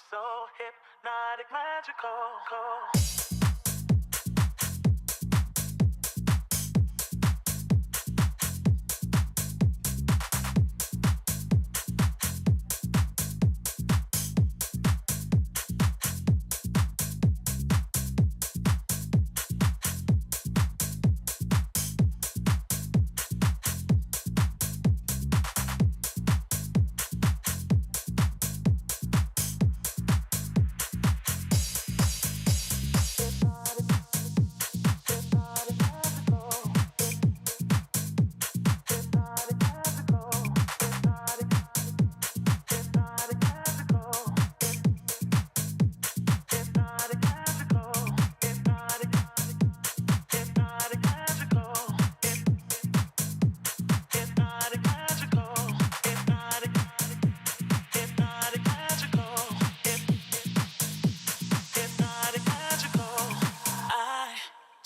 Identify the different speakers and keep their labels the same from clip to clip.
Speaker 1: so hypnotic, magical.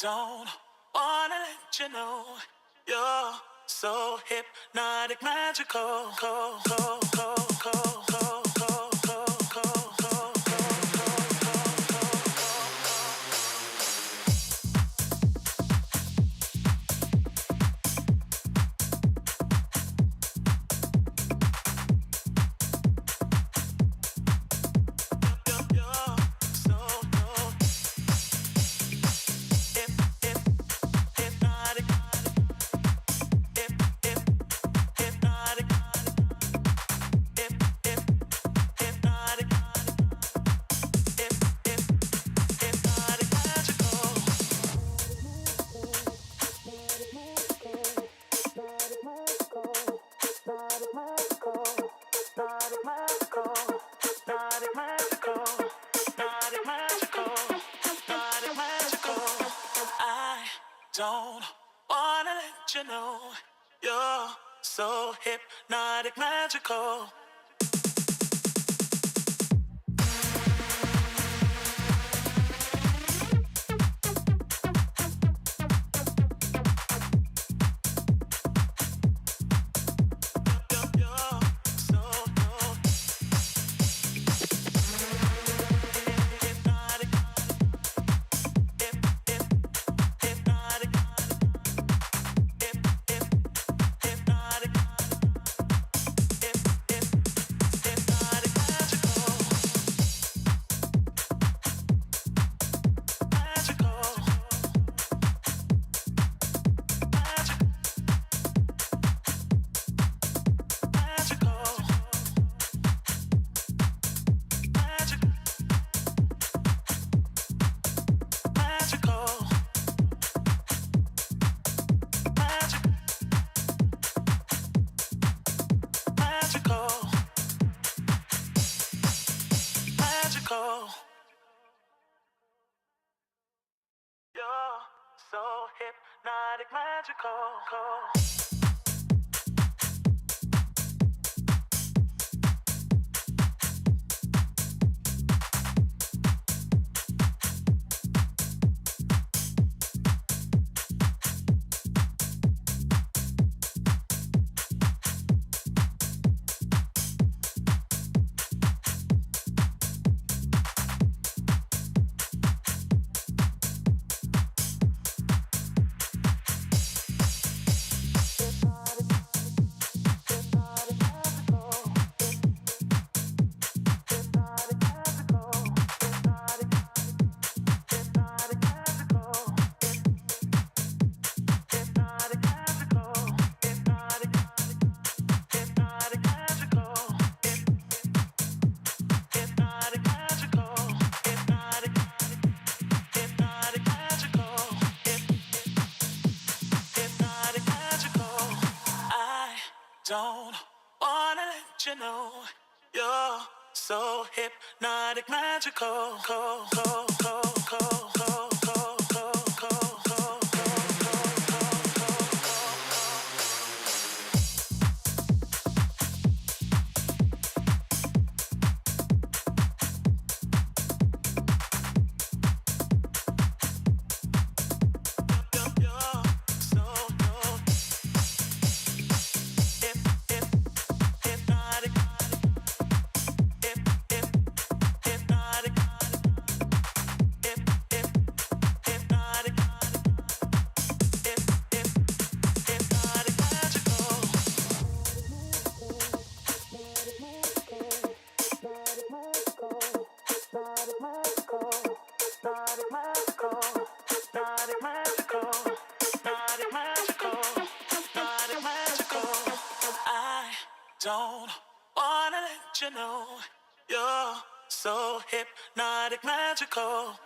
Speaker 1: Don't wanna let you know you're so hypnotic, magical. Don't wanna let you know you're so hypnotic, magical. You're so hypnotic, magical. Don't wanna let you know you're so hypnotic, magical. I don't wanna let you know you're so hypnotic, magical.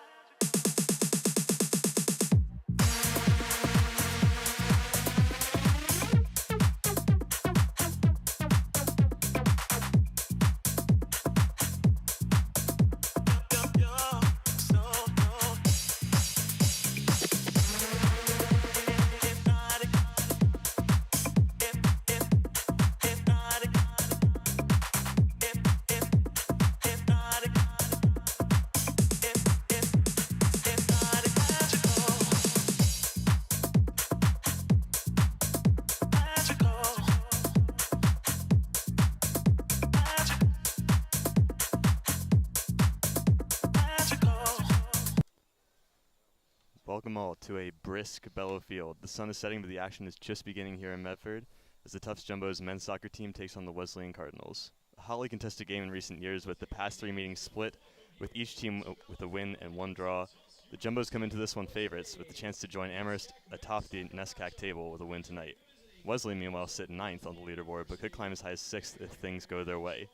Speaker 2: Welcome all to a brisk Bellow Field. The sun is setting, but the action is just beginning here in Medford as the Tufts Jumbo's men's soccer team takes on the Wesleyan Cardinals. A hotly contested game in recent years, with the past 3 meetings split, with each team with a win and 1 draw. The Jumbos come into this one favorites, with the chance to join Amherst atop the NESCAC table with a win tonight. Wesleyan, meanwhile, sit 9th on the leaderboard, but could climb as high as 6th if things go their way.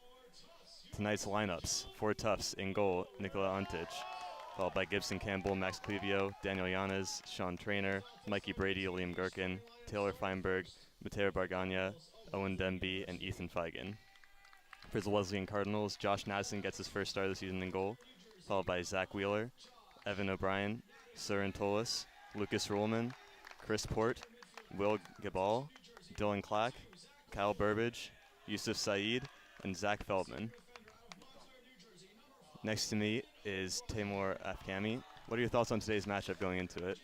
Speaker 2: Tonight's lineups: for Tufts, in goal, Nikola Antic, followed by Gibson Campbell, Max Clevio, Daniel Yanez, Sean Trainer, Mikey Brady, Liam Gherkin, Taylor Feinberg, Mateo Bargagna, Owen Demby, and Ethan Feigen. For the Wesleyan Cardinals, Josh Nassen gets his first start of the season in goal, followed by Zach Wheeler, Evan O'Brien, Søren Tolis, Lucas Ruhlman, Chris Port, Will Gabal, Dylan Clack, Kyle Burbage, Yusuf Saeed, and Zach Feldman. Next to me is Taimur Afkami. What are your thoughts on today's matchup going into it?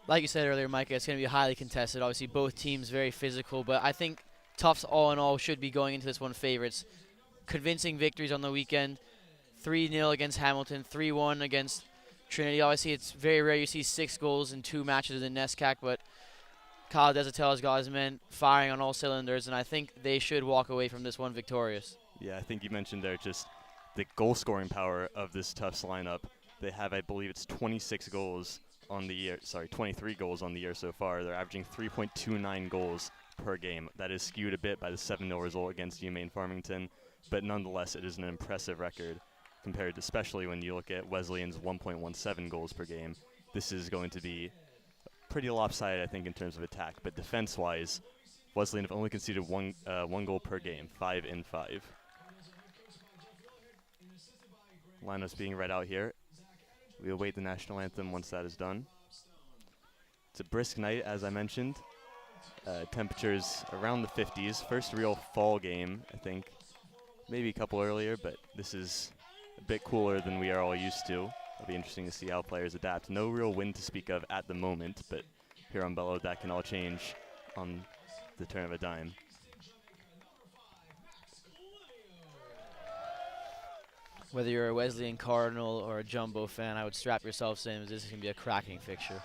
Speaker 3: Like you said earlier, Micah, it's going to be highly contested. Obviously, both teams very physical, but I think Tufts, all in all, should be going into this one favorites. Convincing victories on the weekend, 3-0 against Hamilton, 3-1 against Trinity. Obviously, it's very rare you see 6 goals in 2 matches in NESCAC, but Kyle Desautel's got his men firing on all cylinders, and I think they should walk away from this one victorious.
Speaker 2: Yeah, I think you mentioned there just the goal-scoring power of this Tufts lineup. They have, I believe it's 26 goals on the year, 23 goals on the year so far. They're averaging 3.29 goals per game. That is skewed a bit by the 7-0 result against UMaine Farmington, but nonetheless, it is an impressive record compared to, especially when you look at Wesleyan's 1.17 goals per game. This is going to be pretty lopsided, I think, in terms of attack, but defense-wise, Wesleyan have only conceded one goal per game, 5 in 5. Lineups being read out here. We await the national anthem once that is done. It's a brisk night, as I mentioned. Temperatures around the 50s. First real fall game, I think. Maybe a couple earlier, but this is a bit cooler than we are all used to. It'll be interesting to see how players adapt. No real wind to speak of at the moment, but here on Bellow, that can all change on the turn of a dime.
Speaker 3: Whether you're a Wesleyan Cardinal or a Jumbo fan, I would strap yourselves in, as this is going to be a cracking fixture.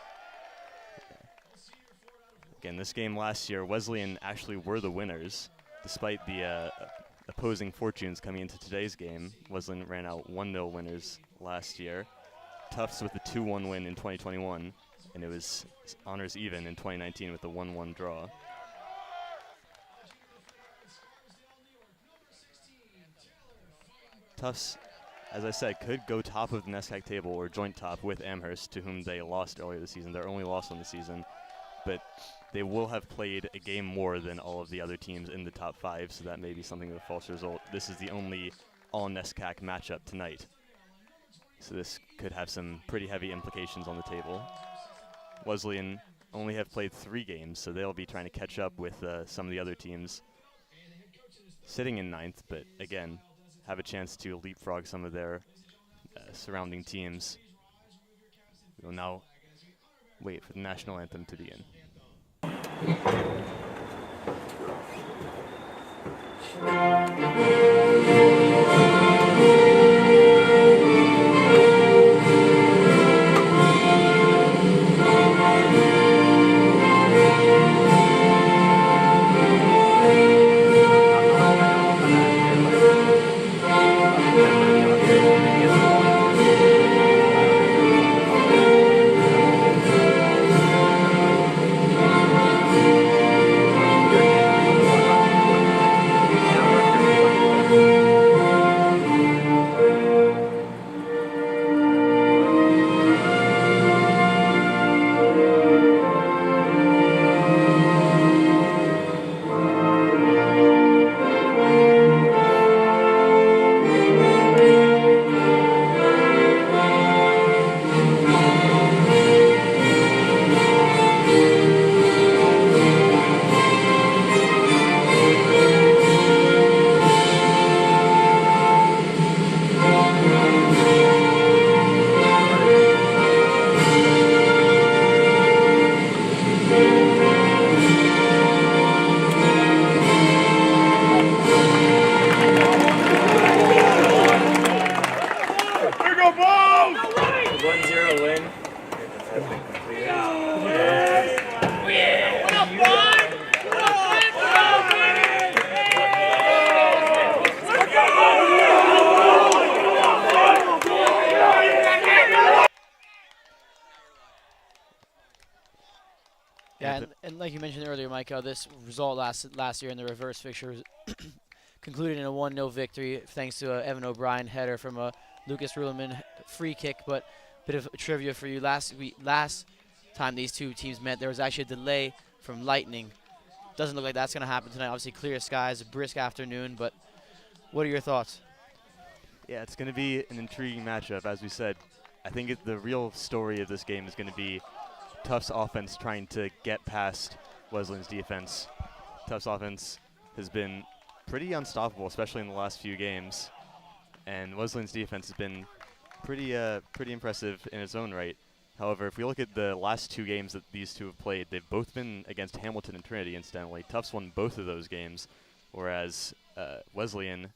Speaker 2: Again, this game last year, Wesleyan actually were the winners, despite the opposing fortunes coming into today's game. Wesleyan ran out 1-0 winners last year. Tufts with the 2-1 win in 2021, and it was honors even in 2019 with the 1-1 draw. Tufts, as I said, could go top of the NESCAC table or joint top with Amherst, to whom they lost earlier this season. Their only loss on the season. But they will have played a game more than all of the other teams in the top 5, so that may be something of a false result. This is the only all-NESCAC matchup tonight. So this could have some pretty heavy implications on the table. Wesleyan only have played 3 games, so they'll be trying to catch up with some of the other teams sitting in 9th, but again, have a chance to leapfrog some of their surrounding teams. We will now wait for the national anthem to begin.
Speaker 4: win. This has been completed.
Speaker 3: Yeah, and like you mentioned earlier, Mike, this result last year in the reverse fixture was concluded in a 1-0 victory thanks to a Evan O'Brien header from a Lucas Ruhlman free kick. But a bit of trivia for you: last time these two teams met, there was actually a delay from lightning. Doesn't look like that's going to happen tonight. Obviously, clear skies, a brisk afternoon. But what are your thoughts?
Speaker 2: Yeah, it's going to be an intriguing matchup, as we said. I think the real story of this game is going to be Tufts' offense trying to get past Wesleyan's defense. Tufts' offense has been pretty unstoppable, especially in the last few games. And Wesleyan's defense has been pretty impressive in its own right. However, if we look at the last 2 games that these two have played, they've both been against Hamilton and Trinity, incidentally. Tufts won both of those games, whereas Wesleyan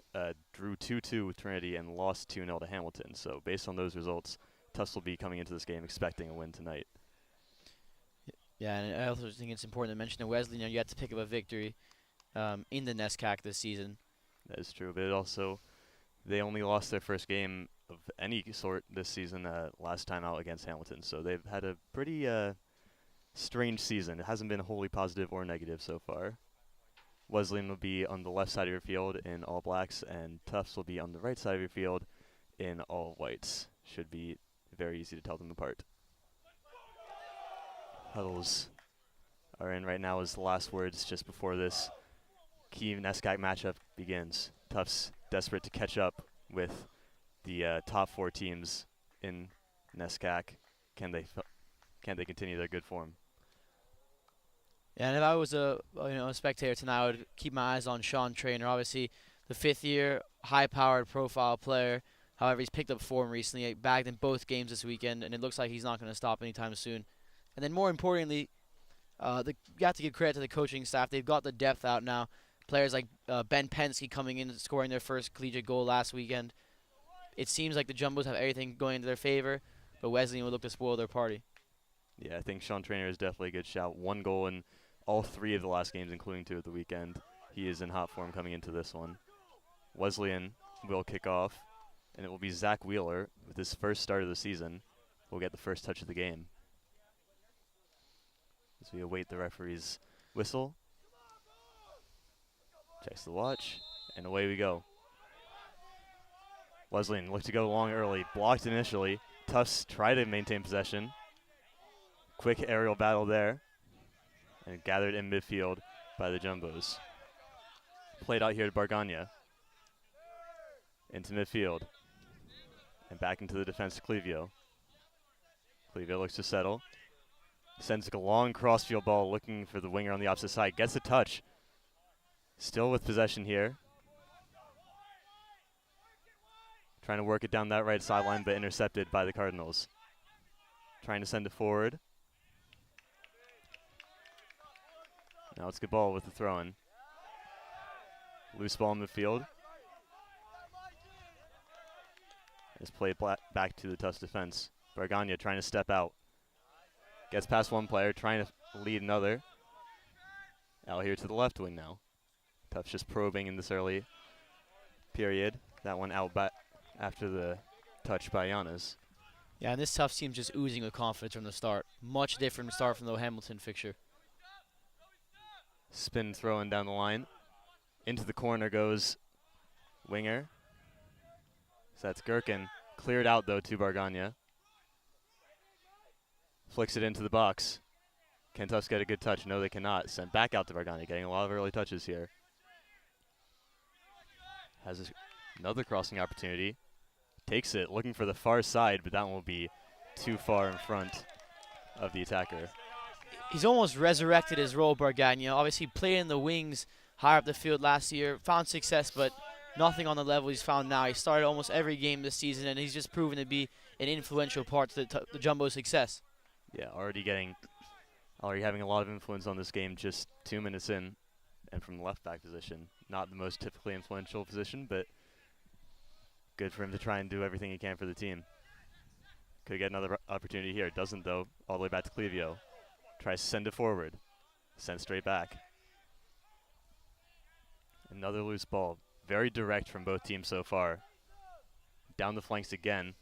Speaker 2: drew 2-2 with Trinity and lost 2-0 to Hamilton. So based on those results, Tufts will be coming into this game expecting a win tonight.
Speaker 3: Yeah, and I also think it's important to mention that Wesleyan, you had to pick up a victory in the NESCAC this season.
Speaker 2: That is true, but it also, they only lost their first game of any sort this season last time out against Hamilton. So they've had a pretty strange season. It hasn't been wholly positive or negative so far. Wesleyan will be on the left side of your field in all blacks, and Tufts will be on the right side of your field in all whites. Should be very easy to tell them apart. Huddles are in right now as the last words just before this key NESCAC matchup begins. Tufts desperate to catch up with the top 4 teams in NESCAC. Can they continue their good form?
Speaker 3: Yeah, and if I was a spectator tonight, I would keep my eyes on Sean Traynor. Obviously, the 5th-year, high-powered profile player. However, he's picked up form recently. He bagged in both games this weekend, and it looks like he's not going to stop anytime soon. And then more importantly, you have to give credit to the coaching staff. They've got the depth out now. Players like Ben Penske coming in and scoring their first collegiate goal last weekend. It seems like the Jumbos have everything going into their favor, but Wesleyan will look to spoil their party.
Speaker 2: Yeah, I think Sean Traynor is definitely a good shout. 1 goal in all 3 of the last games, including 2 at the weekend. He is in hot form coming into this one. Wesleyan will kick off, and it will be Zach Wheeler with his first start of the season. Will get the first touch of the game. As we await the referee's whistle. Checks the watch, and away we go. Wesleyan looked to go long early, blocked initially. Tufts try to maintain possession. Quick aerial battle there, and gathered in midfield by the Jumbos. Played out here to Bargania. Into midfield, and back into the defense to Clevio. Clevio looks to settle. Sends a long crossfield ball looking for the winger on the opposite side. Gets a touch. Still with possession here. Trying to work it down that right sideline, but intercepted by the Cardinals. Trying to send it forward. Now it's good ball with the throw-in. Loose ball in the field. It's played back to the Tufts defense. Bargania trying to step out. Gets past one player, trying to lead another. Out here to the left wing now. Tufts just probing in this early period. That one out back after the touch by Giannis.
Speaker 3: Yeah, and this Tufts team just oozing with confidence from the start. Much different start from the Hamilton fixture.
Speaker 2: Spin throw-in down the line. Into the corner goes winger. So that's Gherkin. Cleared out, though, to Bargania. Flicks it into the box. Can Tufts get a good touch? No, they cannot. Sent back out to Bargania, getting a lot of early touches here. Has another crossing opportunity. Takes it, looking for the far side, but that one will be too far in front of the attacker.
Speaker 3: He's almost resurrected his role, Bargania. Obviously played in the wings higher up the field last year. Found success, but nothing on the level he's found now. He started almost every game this season, and he's just proven to be an influential part to the Jumbo's success.
Speaker 2: Yeah, already having a lot of influence on this game just 2 minutes in, and from the left back position. Not the most typically influential position, but good for him to try and do everything he can for the team. Could get another opportunity here. Doesn't, though. All the way back to Clevio. Tries to send it forward. Sent straight back. Another loose ball. Very direct from both teams so far. Down the flanks again.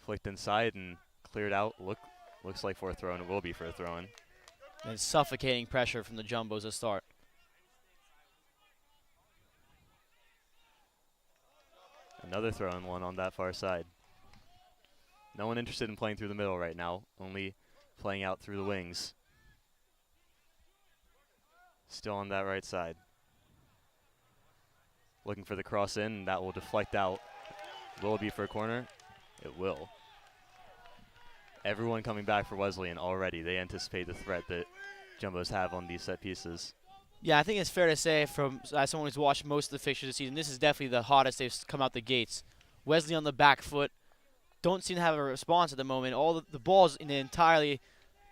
Speaker 2: Flicked inside and cleared out. Looks like for a throw, and it will be for a throw-in.
Speaker 3: And suffocating pressure from the Jumbos to start.
Speaker 2: Another throw-in one on that far side. No one interested in playing through the middle right now, only playing out through the wings. Still on that right side. Looking for the cross in, and that will deflect out. Will it be for a corner? It will. Everyone coming back for Wesleyan already. They anticipate the threat that Jumbos have on these set pieces.
Speaker 3: Yeah, I think it's fair to say, from as someone who's watched most of the fixtures this season, this is definitely the hottest they've come out the gates. Wesley on the back foot. Don't seem to have a response at the moment. All the balls entirely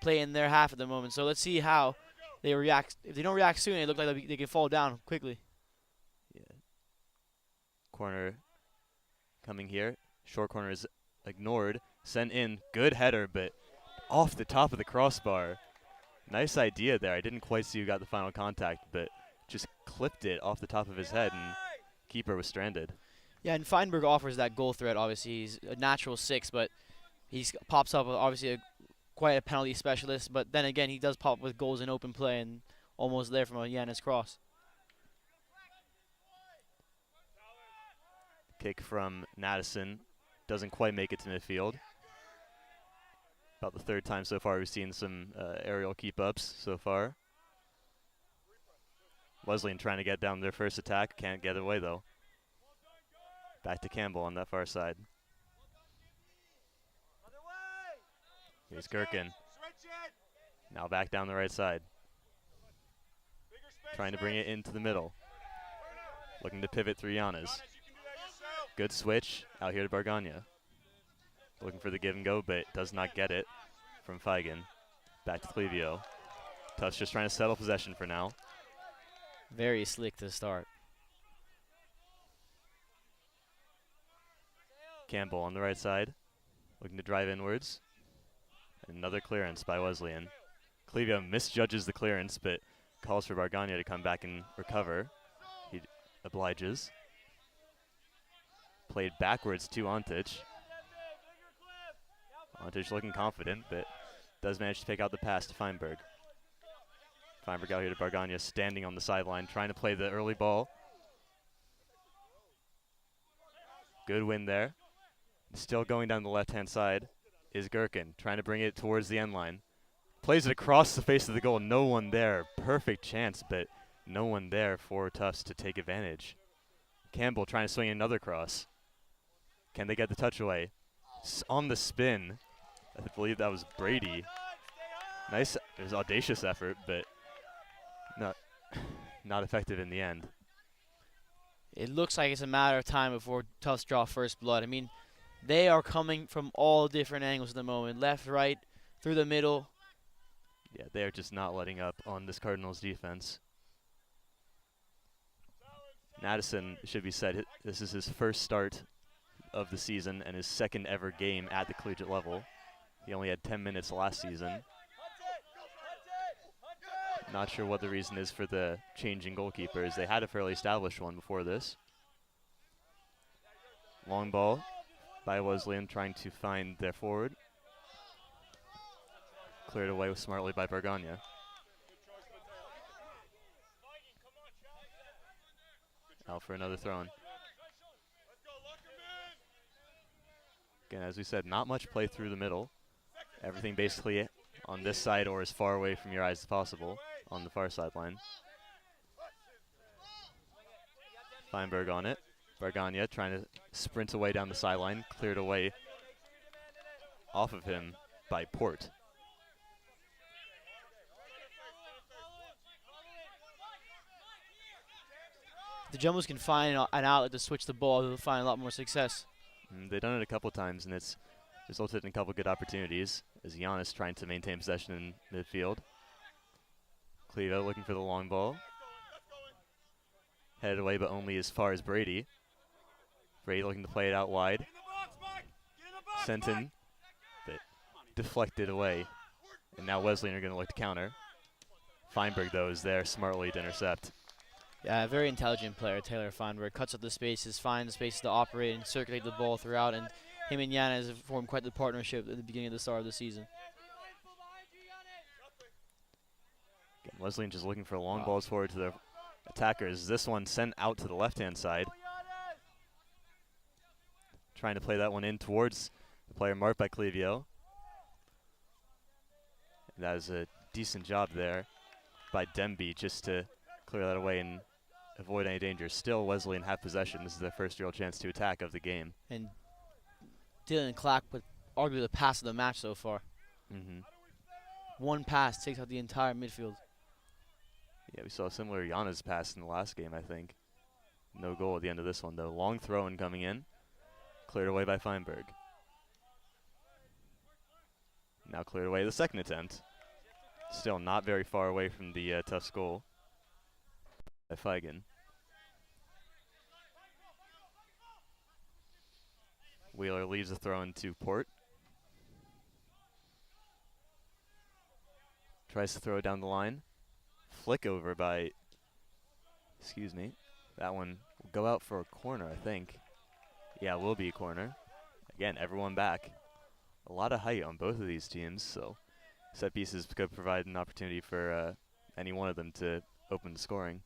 Speaker 3: play in their half at the moment. So let's see how they react. If they don't react soon, it looks like they can fall down quickly.
Speaker 2: Yeah. Corner coming here. Short corner is ignored. Sent in. Good header, but off the top of the crossbar. Nice idea there. I didn't quite see who got the final contact, but just clipped it off the top of his head, and keeper was stranded.
Speaker 3: Yeah, and Feinberg offers that goal threat. Obviously, he's a natural 6, but he pops up obviously quite a penalty specialist. But then again, he does pop with goals in open play and almost there from a Yanis cross.
Speaker 2: Kick from Madison doesn't quite make it to midfield. About the third time so far we've seen some aerial keep-ups so far. Wesleyan trying to get down their first attack. Can't get away, though. Back to Campbell on that far side. Here's Gherkin. Now back down the right side. Trying to bring it into the middle. Looking to pivot through Giannis. Good switch out here to Bargania. Looking for the give and go, but does not get it from Feigen. Back to Clevio. Tufts just trying to settle possession for now.
Speaker 3: Very slick to start.
Speaker 2: Campbell on the right side. Looking to drive inwards. Another clearance by Wesleyan. Clevio misjudges the clearance, but calls for Bargania to come back and recover. He obliges. Played backwards to Ontic. Ontic looking confident, but does manage to pick out the pass to Feinberg. Feinberg out here to Bargania, standing on the sideline, trying to play the early ball. Good win there. Still going down the left-hand side is Gherkin, trying to bring it towards the end line. Plays it across the face of the goal. No one there. Perfect chance, but no one there for Tufts to take advantage. Campbell trying to swing another cross. Can they get the touch away? On the spin. I believe that was Brady. Nice, it was audacious effort, but not effective in the end.
Speaker 3: It looks like it's a matter of time before Tufts draw first blood. I mean, they are coming from all different angles at the moment. Left, right, through the middle.
Speaker 2: Yeah, they are just not letting up on this Cardinals defense. Madison, should be said, this is his first start of the season and his second ever game at the collegiate level. He only had 10 minutes last season. Not sure what the reason is for the change in goalkeepers. They had a fairly established one before this. Long ball by Wesleyan trying to find their forward. Cleared away smartly by Bargania. Out for another throw-in. Again, as we said, not much play through the middle. Everything basically on this side or as far away from your eyes as possible on the far sideline. Feinberg on it. Bargania trying to sprint away down the sideline. Cleared away off of him by Port.
Speaker 3: The Jumbos can find an outlet to switch the ball. They'll find a lot more success.
Speaker 2: They've done it a couple times, and it's resulted in a couple good opportunities as Giannis trying to maintain possession in midfield. Clevio looking for the long ball. Headed away, but only as far as Brady. Brady looking to play it out wide. sent in, but deflected away. And now Wesleyan are going to look to counter. Feinberg, though, is there smartly to intercept.
Speaker 3: Yeah, a very intelligent player, Taylor Feinberg. Cuts up the spaces, finds spaces to operate and circulate the ball throughout, and him and Yanez have formed quite the partnership at the beginning of the start of the season.
Speaker 2: Again, Wesleyan just looking for long balls forward to their attackers. This one sent out to the left-hand side. Trying to play that one in towards the player marked by Clevio. And that is a decent job there by Demby just to clear that away and avoid any danger. Still, Wesleyan have possession. This is their first real chance to attack of the game.
Speaker 3: And Dylan Clack with arguably the pass of the match so far. One pass takes out the entire midfield.
Speaker 2: Yeah, we saw a similar Giannis pass in the last game, I think. No goal at the end of this one, though. Long throw-in coming in. Cleared away by Feinberg. Now cleared away the second attempt. Still not very far away from the Tufts goal by Feigen. Wheeler leaves the throw-in to Port. Tries to throw it down the line. Flick over by, that one will go out for a corner, I think. Yeah, it will be a corner. Again, everyone back. A lot of height on both of these teams, so set pieces could provide an opportunity for any one of them to open the scoring.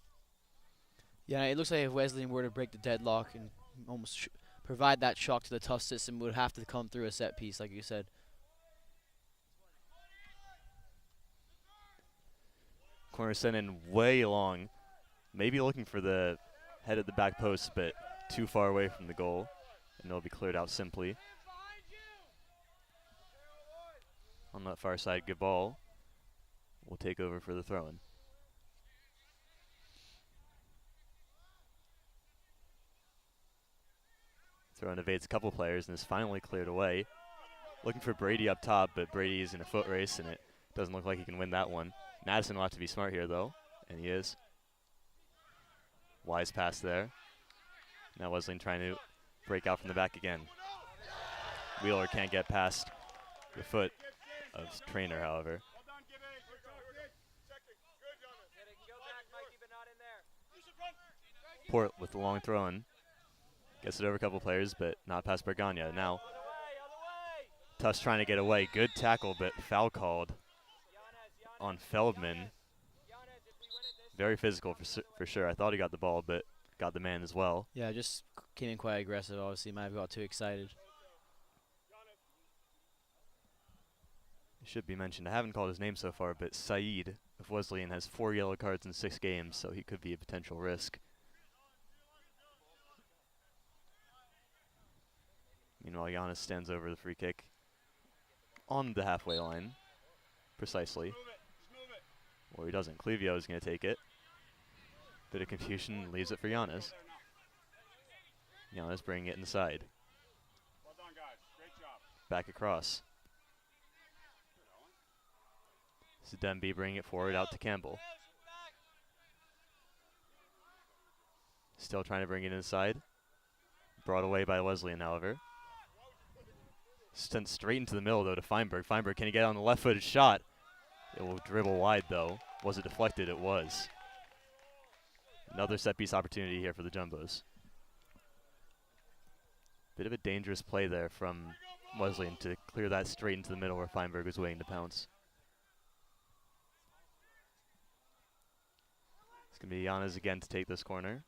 Speaker 3: Yeah, it looks like if Wesleyan were to break the deadlock and almost provide that shock to the Tufts system, it would have to come through a set piece, like you said.
Speaker 2: Corner sent in way long. Maybe looking for the head at the back post, but too far away from the goal. And it'll be cleared out simply. On that far side, good ball. We'll take over for the throw-in. Throw-in evades a couple players and is finally cleared away. Looking for Brady up top, but Brady is in a foot race and it doesn't look like he can win that one. Madison will have to be smart here, though, and he is. Wise pass there. Now Wesleyan trying to break out from the back again. Wheeler can't get past the foot of Trainer, however. Port with the long throw-in. Gets it over a couple players, but not past Bergagna. Now, Tufts trying to get away. Good tackle, but foul called on Feldman. Very physical for sure. I thought he got the ball, but got the man as well.
Speaker 3: Yeah, just came in quite aggressive. Obviously, might have got too excited.
Speaker 2: It should be mentioned, I haven't called his name so far, but Saeed of Wesleyan has 4 yellow cards in 6 games, so he could be a potential risk. Meanwhile, Giannis stands over the free kick on the halfway line, precisely. Or he doesn't. Clevio is going to take it. Bit of confusion, leaves it for Giannis. Giannis bringing it inside.
Speaker 5: Well done, guys. Great job.
Speaker 2: Back across. This is Demby bringing it forward out to Campbell. Still trying to bring it inside. Brought away by Wesleyan, however. Sent straight into the middle, though, to Feinberg. Feinberg, can he get on the left-footed shot? It will dribble wide, though. Was it deflected? It was. Another set-piece opportunity here for the Jumbos. Bit of a dangerous play there from Wesleyan to clear that straight into the middle where Feinberg was waiting to pounce. It's going to be Giannis again to take this corner.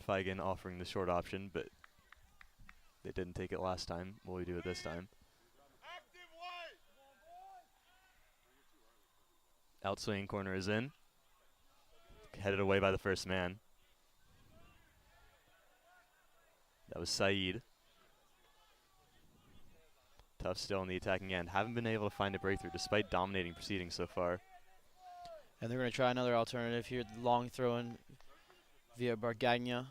Speaker 2: Feigen offering the short option, but they didn't take it last time. Will we do it this time? Outswinging corner is in. Headed away by the first man. That was Saeed. Tufts still in the attacking end. Haven't been able to find a breakthrough despite dominating proceedings so far.
Speaker 3: And they're going to try another alternative here. Long throw-in via Bergagna.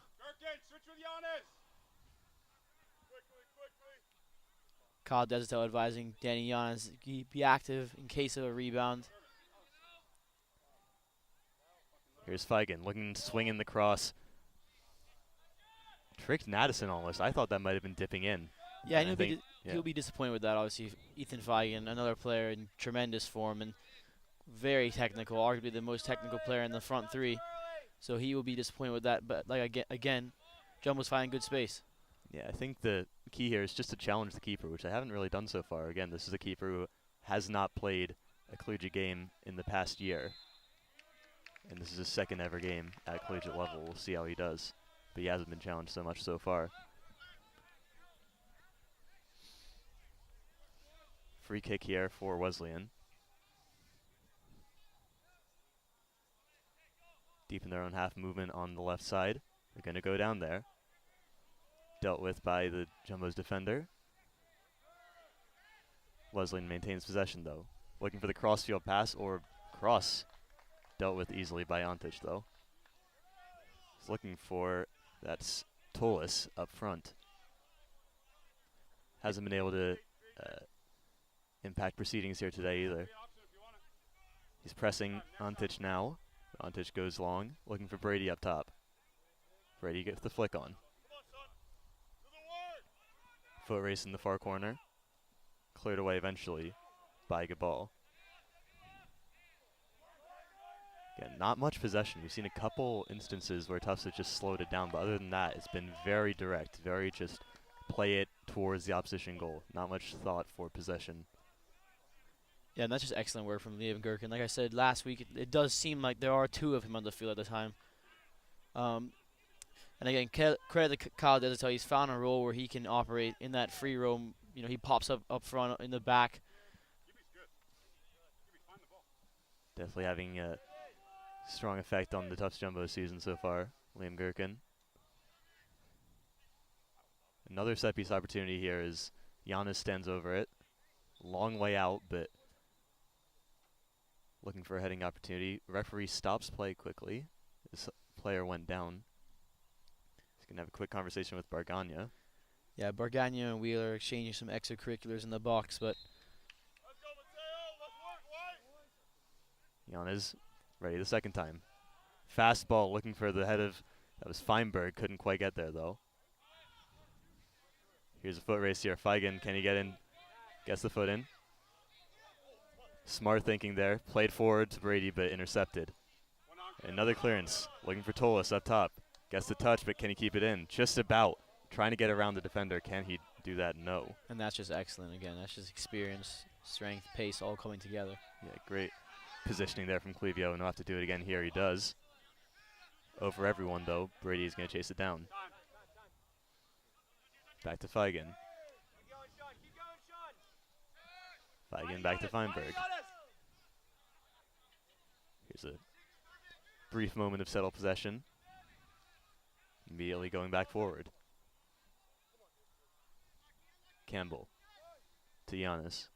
Speaker 3: Kyle Desatel advising Danny Giannis be active in case of a rebound.
Speaker 2: Here's Feigen looking to swing in the cross. Tricked Madison almost. I thought that might have been dipping in.
Speaker 3: Yeah, and
Speaker 2: I think,
Speaker 3: he'll be disappointed with that. Obviously, Ethan Feigen, another player in tremendous form and very technical, arguably the most technical player in the front three. So he will be disappointed with that. But like again, Jumbo's finding good space.
Speaker 2: Yeah, I think the key here is just to challenge the keeper, which I haven't really done so far. Again, this is a keeper who has not played a collegiate game in the past year. And this is his second ever game at collegiate level. We'll see how he does. But he hasn't been challenged so much so far. Free kick here for Wesleyan. Deep in their own half, movement on the left side. They're going to go down there. Dealt with by the Jumbo's defender. Wesleyan maintains possession though. Looking for the cross-field pass or cross. Dealt with easily by Antich though. He's looking for, that's Tolis up front. Hasn't been able to impact proceedings here today either. He's pressing Antich now. Antich goes long, looking for Brady up top. Brady gets the flick on. Foot race in the far corner. Cleared away eventually by Gabal. Again, not much possession. We've seen a couple instances where Tufts has just slowed it down, but other than that, it's been very direct, very just play it towards the opposition goal. Not much thought for possession.
Speaker 3: Yeah, and that's just excellent work from Liam Gherkin. Like I said last week, it does seem like there are two of him on the field at the time. And again, credit to Kyle Desautel. He's found a role where he can operate in that free roam. You know, he pops up front, in the back.
Speaker 2: Definitely having a strong effect on the Tufts Jumbo season so far, Liam Gherkin. Another set piece opportunity here is Giannis stands over it. Long way out, but looking for a heading opportunity. Referee stops play quickly. This player went down. He's going to have a quick conversation with Bargagna.
Speaker 3: Yeah, Bargagna and Wheeler exchanging some extracurriculars in the box, but
Speaker 2: Giannis ready the second time. Fastball looking for the head of, that was Feinberg. Couldn't quite get there though. Here's a foot race here. Feigen, can he get in? Gets the foot in. Smart thinking there. Played forward to Brady, but intercepted. Another clearance. Looking for Tolis up top. Gets the touch, but can he keep it in? Just about. Trying to get around the defender. Can he do that? No.
Speaker 3: and that's just excellent. Again, that's just experience, strength, pace, all coming together.
Speaker 2: Yeah, great positioning there from Clevio, and he'll have to do it again here. He does. Over everyone, though. Brady's going to chase it down. Back to Feigen. Feigen back to Feinberg. Here's a brief moment of settled possession. Immediately going back forward. Campbell to Giannis.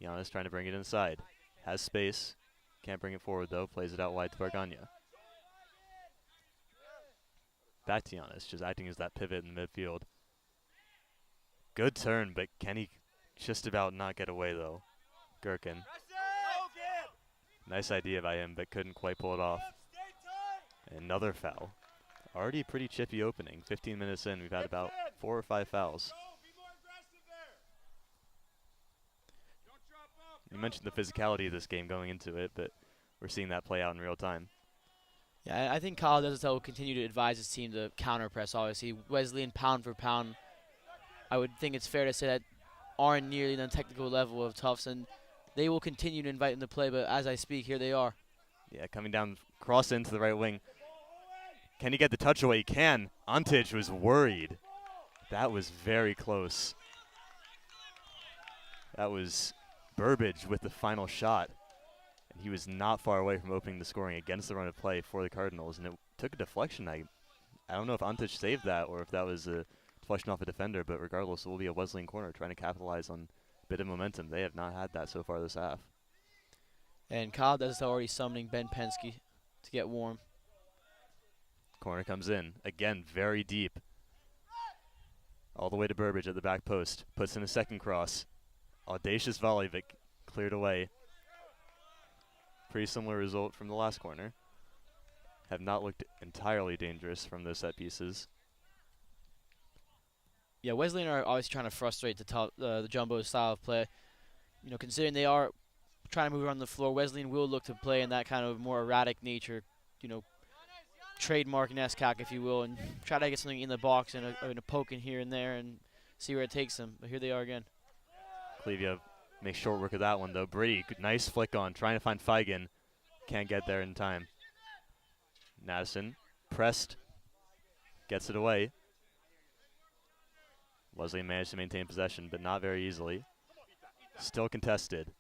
Speaker 2: Giannis trying to bring it inside. Has space. Can't bring it forward though. Plays it out wide to Bargagna. Back to Giannis, just acting as that pivot in the midfield. Good turn, but can he just about not get away though? Gherkin. Nice idea by him, but couldn't quite pull it off. Another foul. Already a pretty chippy opening. 15 minutes in, we've had about 4 or 5 fouls. You mentioned the physicality of this game going into it, but we're seeing that play out in real time.
Speaker 3: Yeah, I think Kyle Desautel will continue to advise his team to counter press. Obviously, Wesleyan pound for pound, I would think it's fair to say that aren't nearly the technical level of Tufts, and they will continue to invite them to play. But as I speak, here they are.
Speaker 2: Yeah, coming down, cross into the right wing. Can he get the touch away? He can. Antich was worried. That was very close. That was Burbage with the final shot. And he was not far away from opening the scoring against the run of play for the Cardinals. And it took a deflection. I don't know if Antich saved that or if that was a deflection off a defender, but regardless, it will be a Wesleyan corner trying to capitalize on a bit of momentum. They have not had that so far this half.
Speaker 3: And Kyle Desautel already summoning Ben Penske to get warm.
Speaker 2: Corner comes in. Again, very deep. All the way to Burbage at the back post. Puts in a second cross. Audacious volley, but cleared away. Pretty similar result from the last corner. Have not looked entirely dangerous from those set pieces.
Speaker 3: Yeah, Wesleyan are always trying to frustrate the Jumbo style of play. You know, considering they are trying to move around the floor, Wesleyan will look to play in that kind of more erratic nature, you know, trademark NESCAC, if you will, and try to get something in the box and a poke in here and there and see where it takes them. But here they are again.
Speaker 2: Clevia makes short work of that one, though. Brady, nice flick on, trying to find Feigen. Can't get there in time. Madison, pressed, gets it away. Wesleyan managed to maintain possession, but not very easily. Still contested.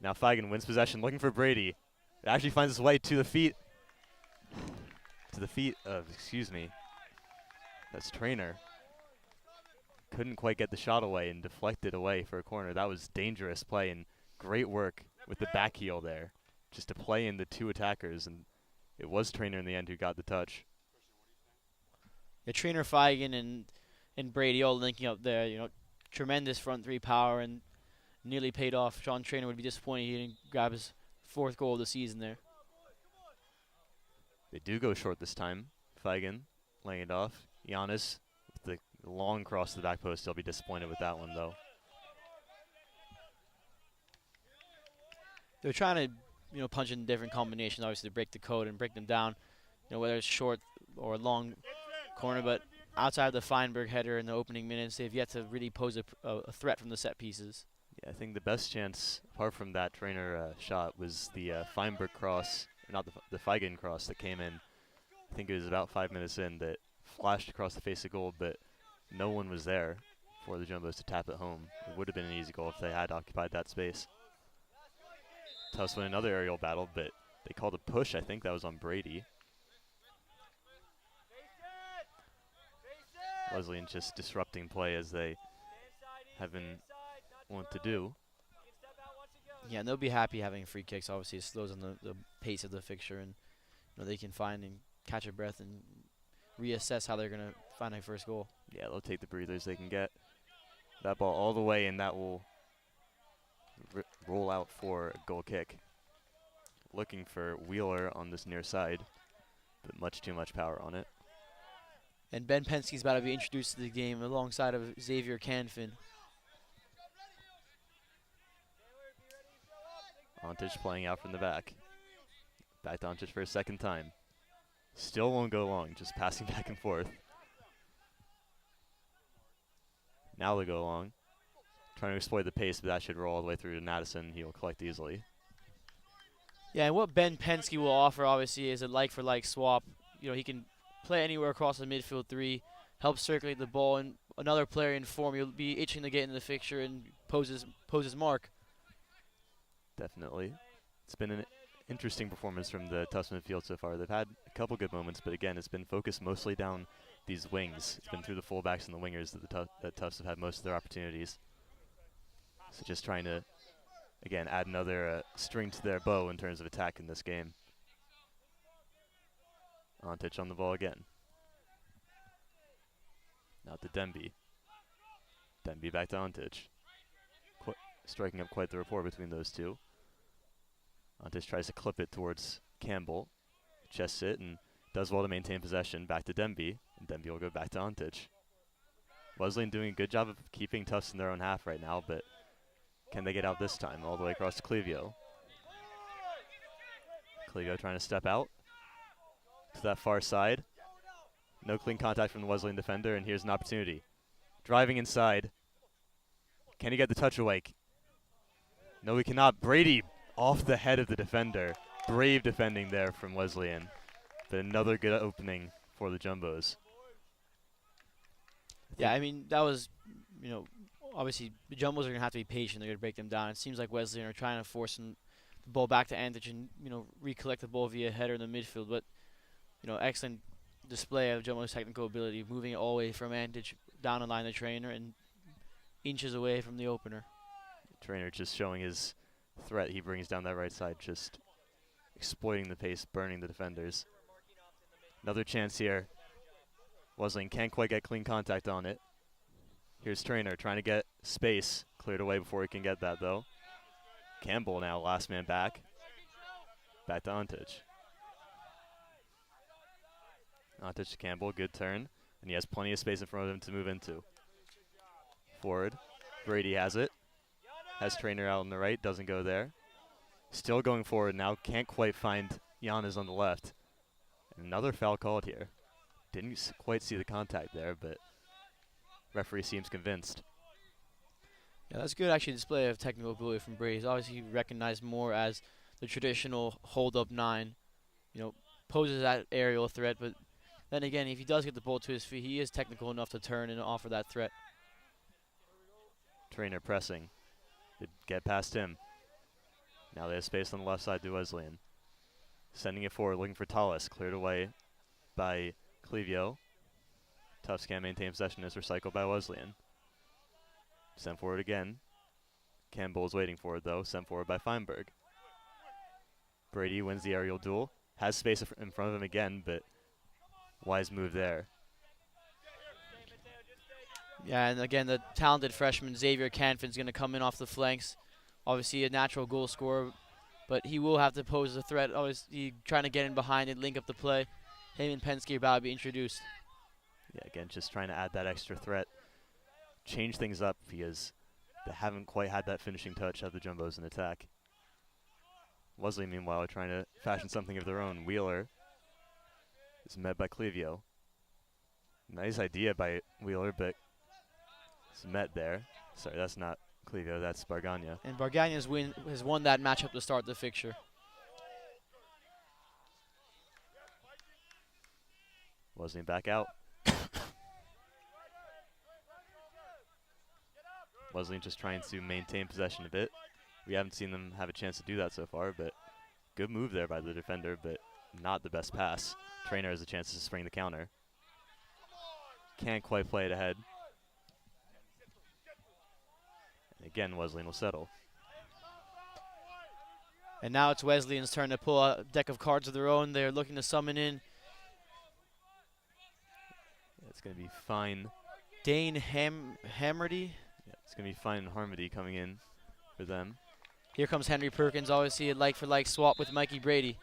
Speaker 2: Now Feigen wins possession, looking for Brady. It actually finds its way to the feet. To the feet of, excuse me, that's Trainer. Couldn't quite get the shot away and deflected away for a corner. That was dangerous play and great work with the back heel there. Just to play in the two attackers, and it was Trainer in the end who got the touch.
Speaker 3: Yeah, Trainer, Feigen, and Brady all linking up there. You know, tremendous front three power and nearly paid off. Sean Trainer would be disappointed he didn't grab his 4th goal of the season there.
Speaker 2: They do go short this time. Feigen laying it off. Giannis with the long cross to the back post. He'll be disappointed with that one, though.
Speaker 3: They're trying to, you know, punch in different combinations, obviously, to break the code and break them down, you know, whether it's short or long corner. But outside of the Feinberg header in the opening minutes, they've yet to really pose a threat from the set pieces.
Speaker 2: Yeah, I think the best chance, apart from that Trainer shot, was the Feinberg cross, not the Feigen cross that came in. I think it was about 5 minutes in that flashed across the face of goal, but no one was there for the Jumbos to tap it home. It would have been an easy goal if they had occupied that space. Tufts won another aerial battle, but they called a push. I think that was on Brady. Wesleyan just disrupting play as they have been want to do.
Speaker 3: Yeah, and they'll be happy having free kicks. Obviously, it slows on the pace of the fixture, and you know they can find and catch a breath and reassess how they're going to find a first goal.
Speaker 2: Yeah, they'll take the breathers they can get. That ball all the way, and that will roll out for a goal kick. Looking for Wheeler on this near side, but much too much power on it.
Speaker 3: And Ben Penske's about to be introduced to the game alongside of Xavier Canfin.
Speaker 2: Ontic playing out from the back. Back to Ontic for a second time. Still won't go long, just passing back and forth. Now they go long. Trying to exploit the pace, but that should roll all the way through to Madison. He'll collect easily.
Speaker 3: Yeah, and what Ben Penske will offer, obviously, is a like-for-like swap. You know, he can play anywhere across the midfield three, help circulate the ball, and another player in form, he'll be itching to get into the fixture and pose his mark.
Speaker 2: Definitely. It's been an interesting performance from the Tufts midfield so far. They've had a couple good moments, but again, it's been focused mostly down these wings. It's been through the fullbacks and the wingers that Tufts have had most of their opportunities. So just trying to, again, add another string to their bow in terms of attack in this game. Ontic on the ball again. Now to Demby. Demby back to Ontic. Striking up quite the rapport between those two. Ontic tries to clip it towards Campbell. Chests it and does well to maintain possession. Back to Demby. And Demby will go back to Ontic. Wesleyan doing a good job of keeping Tufts in their own half right now, but can they get out this time? All the way across to Clevio. Clevio trying to step out to that far side. No clean contact from the Wesleyan defender, and here's an opportunity. Driving inside. Can he get the touch away? No, he cannot. Brady off the head of the defender. Brave defending there from Wesleyan. But another good opening for the Jumbos.
Speaker 3: Yeah, I mean, that was, you know, obviously the Jumbos are going to have to be patient. They're going to break them down. It seems like Wesleyan are trying to force the ball back to Antich and, you know, recollect the ball via header in the midfield. But, you know, excellent display of Jumbo's technical ability, moving it all the way from Antich down the line of the Trainer and inches away from the opener.
Speaker 2: Trainer just showing his threat. He brings down that right side, just exploiting the pace, burning the defenders. Another chance here. Wesleyan can't quite get clean contact on it. Here's Trainer trying to get space cleared away before he can get that, though. Campbell now, last man back. Back to Ontic. Ontic to Campbell, good turn. And he has plenty of space in front of him to move into. forward. Brady has it. Has Trainer out on the right, doesn't go there. Still going forward now, can't quite find Giannis on the left. Another foul called here. Didn't quite see the contact there, but referee seems convinced.
Speaker 3: Yeah, that's good actually display of technical ability from Brady. He's obviously recognized more as the traditional hold-up 9. Poses that aerial threat, but then again, if he does get the ball to his feet, he is technical enough to turn and offer that threat.
Speaker 2: Trainer pressing. They get past him. Now they have space on the left side to Wesleyan. Sending it forward, looking for Tallis. Cleared away by Clevio. Tufts can't maintain possession. Is recycled by Wesleyan. Sent forward again. Campbell is waiting for it, though. Sent forward by Feinberg. Brady wins the aerial duel. Has space in front of him again, but wise move there.
Speaker 3: Yeah, and again, the talented freshman Xavier Canfin is going to come in off the flanks. Obviously a natural goal scorer, but he will have to pose a threat. Obviously trying to get in behind it, link up the play. Him and Penske are about to be introduced.
Speaker 2: Yeah, again, just trying to add that extra threat. Change things up because they haven't quite had that finishing touch of the Jumbos in attack. Wesleyan, meanwhile, are trying to fashion something of their own. Wheeler is met by Clevio. Nice idea by Wheeler, but it's met there. Sorry, that's not Clevio, that's Bargagna.
Speaker 3: And Bargagna has won that matchup to start the fixture.
Speaker 2: Wesleyan back out. Wesleyan just trying to maintain possession a bit. We haven't seen them have a chance to do that so far, but good move there by the defender, but not the best pass. Trainer has a chance to spring the counter. Can't quite play it ahead. And again, Wesleyan will settle.
Speaker 3: And now it's Wesleyan's turn to pull a deck of cards of their own. They're looking to summon in
Speaker 2: It's going to be fine.
Speaker 3: Dane Hammerty.
Speaker 2: Yeah, it's going to be fine and Harmony coming in for them.
Speaker 3: Here comes Henry Perkins, obviously a like-for-like swap with Mikey Brady.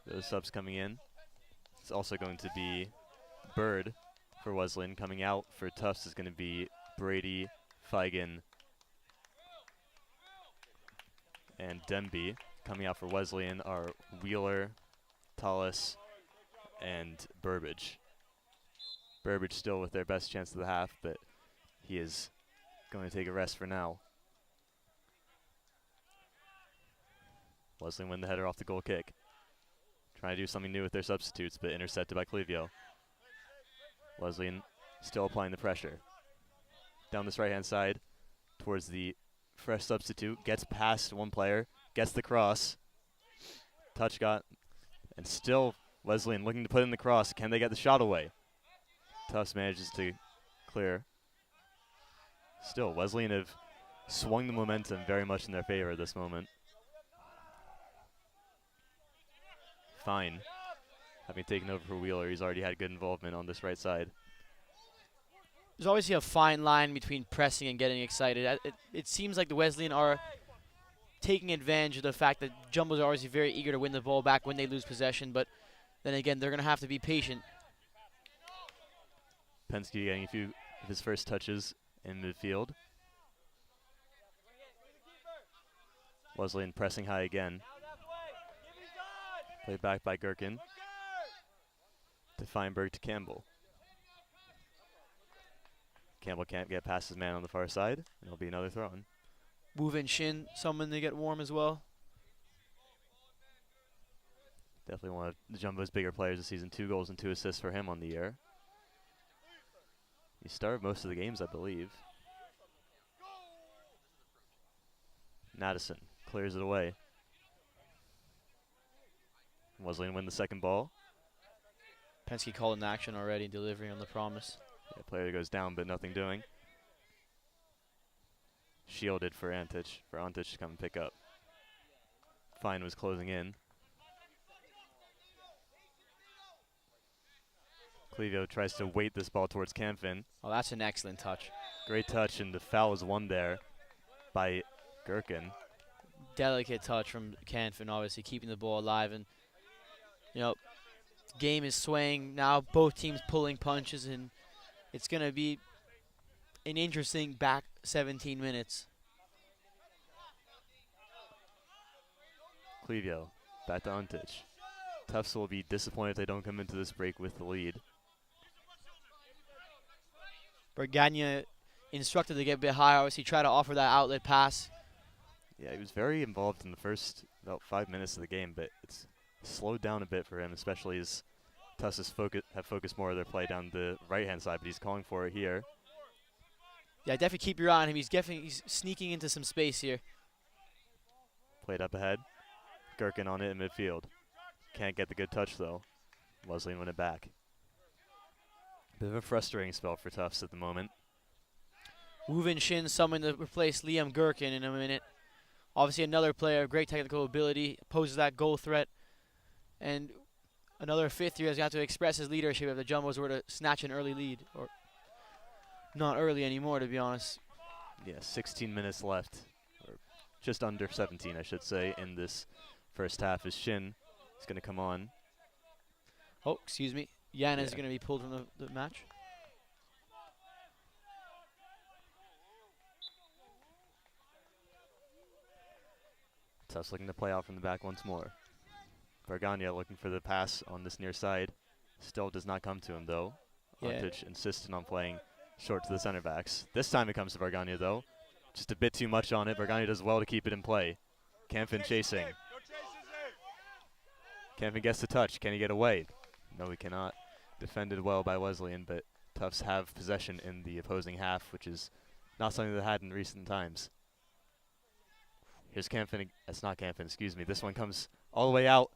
Speaker 2: Those subs coming in. It's also going to be Bird for Wesleyan. Coming out for Tufts is going to be Brady, Feigen, and Demby. Coming out for Wesleyan are Wheeler, Tallis, and Burbage. Burbage still with their best chance of the half, but he is going to take a rest for now. Wesleyan win the header off the goal kick. Trying to do something new with their substitutes, but intercepted by Clevio. Wesleyan still applying the pressure. Down this right-hand side towards the fresh substitute. Gets past one player. Gets the cross. Touch got. And still Wesleyan looking to put in the cross. Can they get the shot away? Tufts manages to clear. Still, Wesleyan have swung the momentum very much in their favor at this moment. Fine. Having taken over for Wheeler, he's already had good involvement on this right side.
Speaker 3: There's obviously a fine line between pressing and getting excited. It seems like the Wesleyan are taking advantage of the fact that Jumbos are obviously very eager to win the ball back when they lose possession, but then again, they're going to have to be patient.
Speaker 2: Penske getting a few of his first touches in midfield. Wesleyan pressing high again. Played back by Gherkin. To Feinberg to Campbell. Campbell can't get past his man on the far side, and it'll be another throw-in.
Speaker 3: Wu and Shin, someone to get warm as well.
Speaker 2: Definitely one of the Jumbo's bigger players this season. 2 goals and 2 assists for him on the year. He started most of the games, I believe. Madison clears it away. Wesleyan win the second ball.
Speaker 3: Penske called in action already, delivering on the promise.
Speaker 2: Yeah, player goes down, but nothing doing. Shielded for Antich to come and pick up. Fine was closing in. Clevio tries to weight this ball towards Canfin.
Speaker 3: Oh, that's an excellent touch.
Speaker 2: Great touch, and the foul was won there by Gherkin.
Speaker 3: Delicate touch from Canfin, obviously keeping the ball alive, and game is swaying now. Both teams pulling punches, and it's going to be an interesting back 17 minutes.
Speaker 2: Clevio, back to Untich. Tufts will be disappointed if they don't come into this break with the lead.
Speaker 3: Bergagna instructed to get a bit higher, obviously try to offer that outlet pass.
Speaker 2: Yeah, he was very involved in the first about 5 minutes of the game, but it's slowed down a bit for him, especially as Tufts have focused more of their play down the right-hand side, but he's calling for it here.
Speaker 3: Yeah, definitely keep your eye on him. He's sneaking into some space here.
Speaker 2: Played up ahead. Gherkin on it in midfield. Can't get the good touch, though. Wesleyan win it back. Bit of a frustrating spell for Tufts at the moment.
Speaker 3: Woovin Shin summoned to replace Liam Gherkin in a minute. Obviously another player of great technical ability, poses that goal threat. And another fifth year has got to express his leadership if the Jumbos were to snatch an early lead. Or not early anymore, to be honest.
Speaker 2: Yeah, 16 minutes left. Or just under 17, I should say, in this first half as Shin is going to come on.
Speaker 3: Oh, excuse me. Yan is
Speaker 2: Yeah.
Speaker 3: going to be pulled from the match.
Speaker 2: Tufts looking to play out from the back once more. Bergagna looking for the pass on this near side. Still does not come to him, though.
Speaker 3: Yeah.
Speaker 2: Untich insisting on playing short to the center backs. This time it comes to Bergagna, though. Just a bit too much on it. Bergagna does well to keep it in play. Camfin chasing. Camfin gets the touch. Can he get away? No, he cannot. Defended well by Wesleyan, but Tufts have possession in the opposing half, which is not something they had in recent times. Here's Camfin. That's not Camfin, excuse me. This one comes all the way out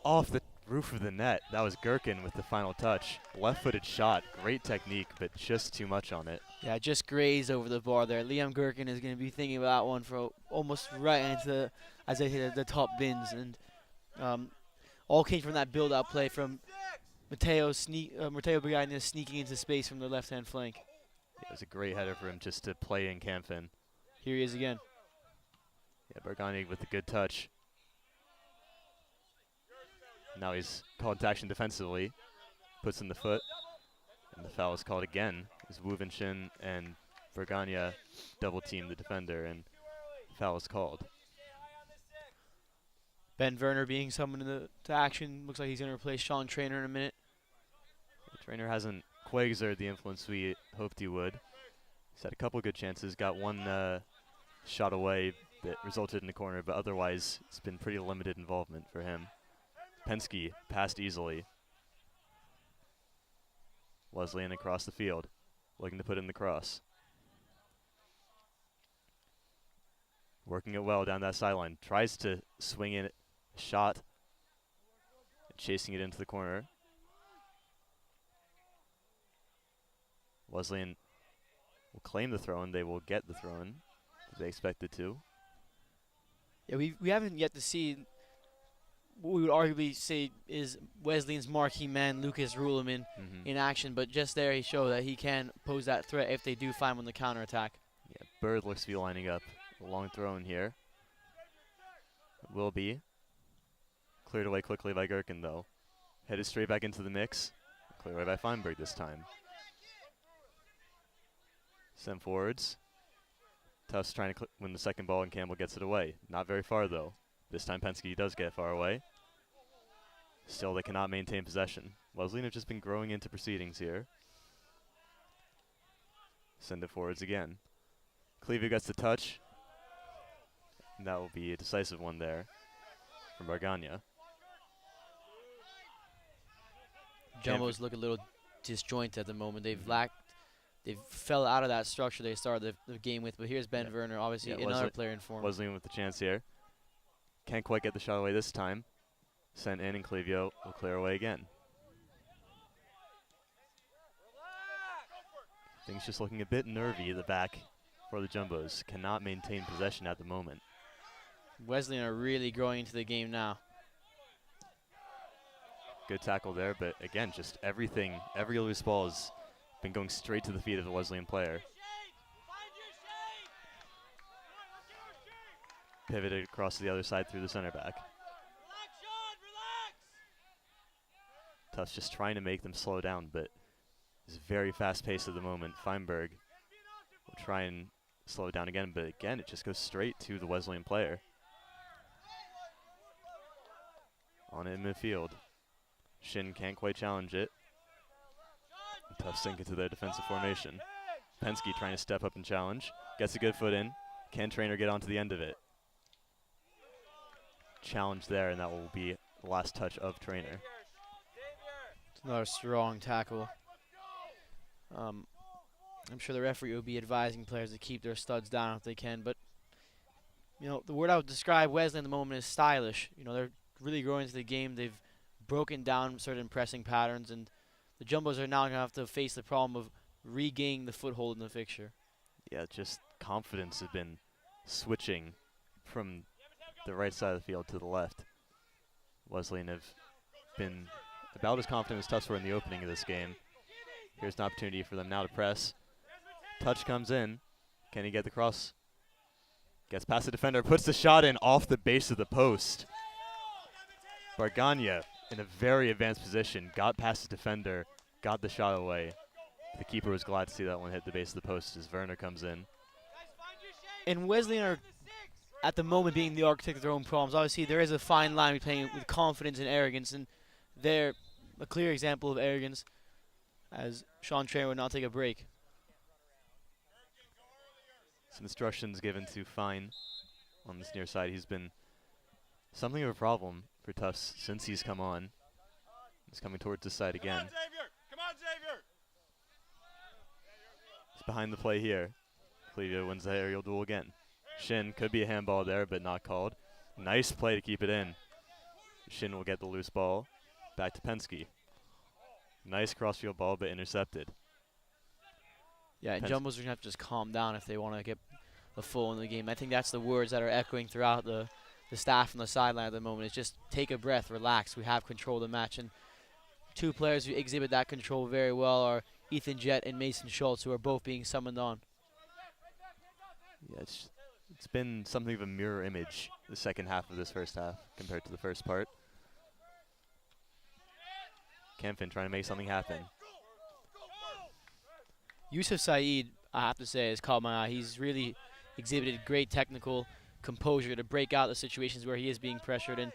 Speaker 2: off the roof of the net. That was Gherkin with the final touch. Left-footed shot. Great technique, but just too much on it.
Speaker 3: Yeah, just grazed over the bar there. Liam Gherkin is going to be thinking about that one for almost right into, as they hit the top bins. And all came from that build-out play from Matteo Bergagna sneaking into space from the left-hand flank.
Speaker 2: It was a great header for him just to play in Camfin.
Speaker 3: Here he is again.
Speaker 2: Yeah, Bergagna with a good touch. Now he's called to action defensively. Puts in the foot. And the foul is called again. As Woovenshin and Bergagna double team the defender, and foul is called.
Speaker 3: Ben Werner being summoned to action. Looks like he's going to replace Sean Trainer in a minute.
Speaker 2: The trainer hasn't quite exerted the influence we hoped he would. He's had a couple good chances. Got one shot away that resulted in a corner, but otherwise it's been pretty limited involvement for him. Penske passed easily. Wesleyan across the field, looking to put in the cross. Working it well down that sideline. Tries to swing in a shot. Chasing it into the corner. Wesleyan will claim the throw-in. They will get the throw-in. They expected to.
Speaker 3: Yeah, we haven't yet to see what we would arguably say is Wesleyan's marquee man, Lucas Ruleman, in action. But just there he showed that he can pose that threat if they do find him on the counterattack.
Speaker 2: Yeah, Bird looks to be lining up. A long throw in here. It will be. Cleared away quickly by Gherkin, though. Headed straight back into the mix. Cleared away by Feinberg this time. Sent forwards. Tufts trying to win the second ball, and Campbell gets it away. Not very far, though. This time Penske does get far away. Still, they cannot maintain possession. Wesleyan have just been growing into proceedings here. Send it forwards again. Clevio gets the touch. And that will be a decisive one there from Bergagna.
Speaker 3: Jumbos look a little disjointed at the moment. They've fell out of that structure they started the game with. But here's Ben Werner, obviously another player in form.
Speaker 2: Wesleyan with the chance here. Can't quite get the shot away this time. Sent in, and Clevio will clear away again. Things just looking a bit nervy at the back for the Jumbos. Cannot maintain possession at the moment.
Speaker 3: Wesleyan are really growing into the game now.
Speaker 2: Good tackle there, but again, just every loose ball has been going straight to the feet of the Wesleyan player. Pivoted across to the other side through the center back. Tufts just trying to make them slow down, but it's very fast paced at the moment. Feinberg try and slow it down again, but again, it just goes straight to the Wesleyan player. On it in midfield. Shin can't quite challenge it. Tough sink into their defensive formation. Penske trying to step up and challenge. Gets a good foot in. Can Trainer get onto the end of it? Challenge there, and that will be the last touch of Trainer.
Speaker 3: It's another strong tackle. I'm sure the referee will be advising players to keep their studs down if they can, but you know, the word I would describe Wesleyan at the moment is stylish. You know, they're really growing into the game. They've broken down certain pressing patterns, and the Jumbos are now going to have to face the problem of regaining the foothold in the fixture.
Speaker 2: Yeah, just confidence has been switching from the right side of the field to the left. Wesleyan have been about as confident as Tufts were in the opening of this game. Here's an opportunity for them now to press. Touch comes in. Can he get the cross? Gets past the defender, puts the shot in off the base of the post. Bargania in a very advanced position, got past the defender, got the shot away. The keeper was glad to see that one hit the base of the post as Werner comes in.
Speaker 3: And Wesleyan are, at the moment, being the architect of their own problems. Obviously, there is a fine line between with confidence and arrogance, and they're a clear example of arrogance, as Sean Trainer would not take a break.
Speaker 2: Some instructions given to Fine on this near side. He's been something of a problem for Tufts since he's come on. He's coming towards this side again.
Speaker 5: Come on, Xavier! Come on, Xavier!
Speaker 2: He's behind the play here. Clevio wins the aerial duel again. Shin could be a handball there, but not called. Nice play to keep it in. Shin will get the loose ball. Back to Penske. Nice crossfield ball, but intercepted.
Speaker 3: Yeah, and Jumbos are going to have to just calm down if they want to get a full in the game. I think that's the words that are echoing throughout the staff on the sideline at the moment. Is just take a breath, relax. We have control of the match. And two players who exhibit that control very well are Ethan Jett and Mason Schultz, who are both being summoned on.
Speaker 2: Yeah, it's been something of a mirror image, the second half of this first half, compared to the first part. Kempfin trying to make something happen.
Speaker 3: Yusuf Saeed, I have to say, has caught my eye. He's really exhibited great technical composure to break out the situations where he is being pressured. And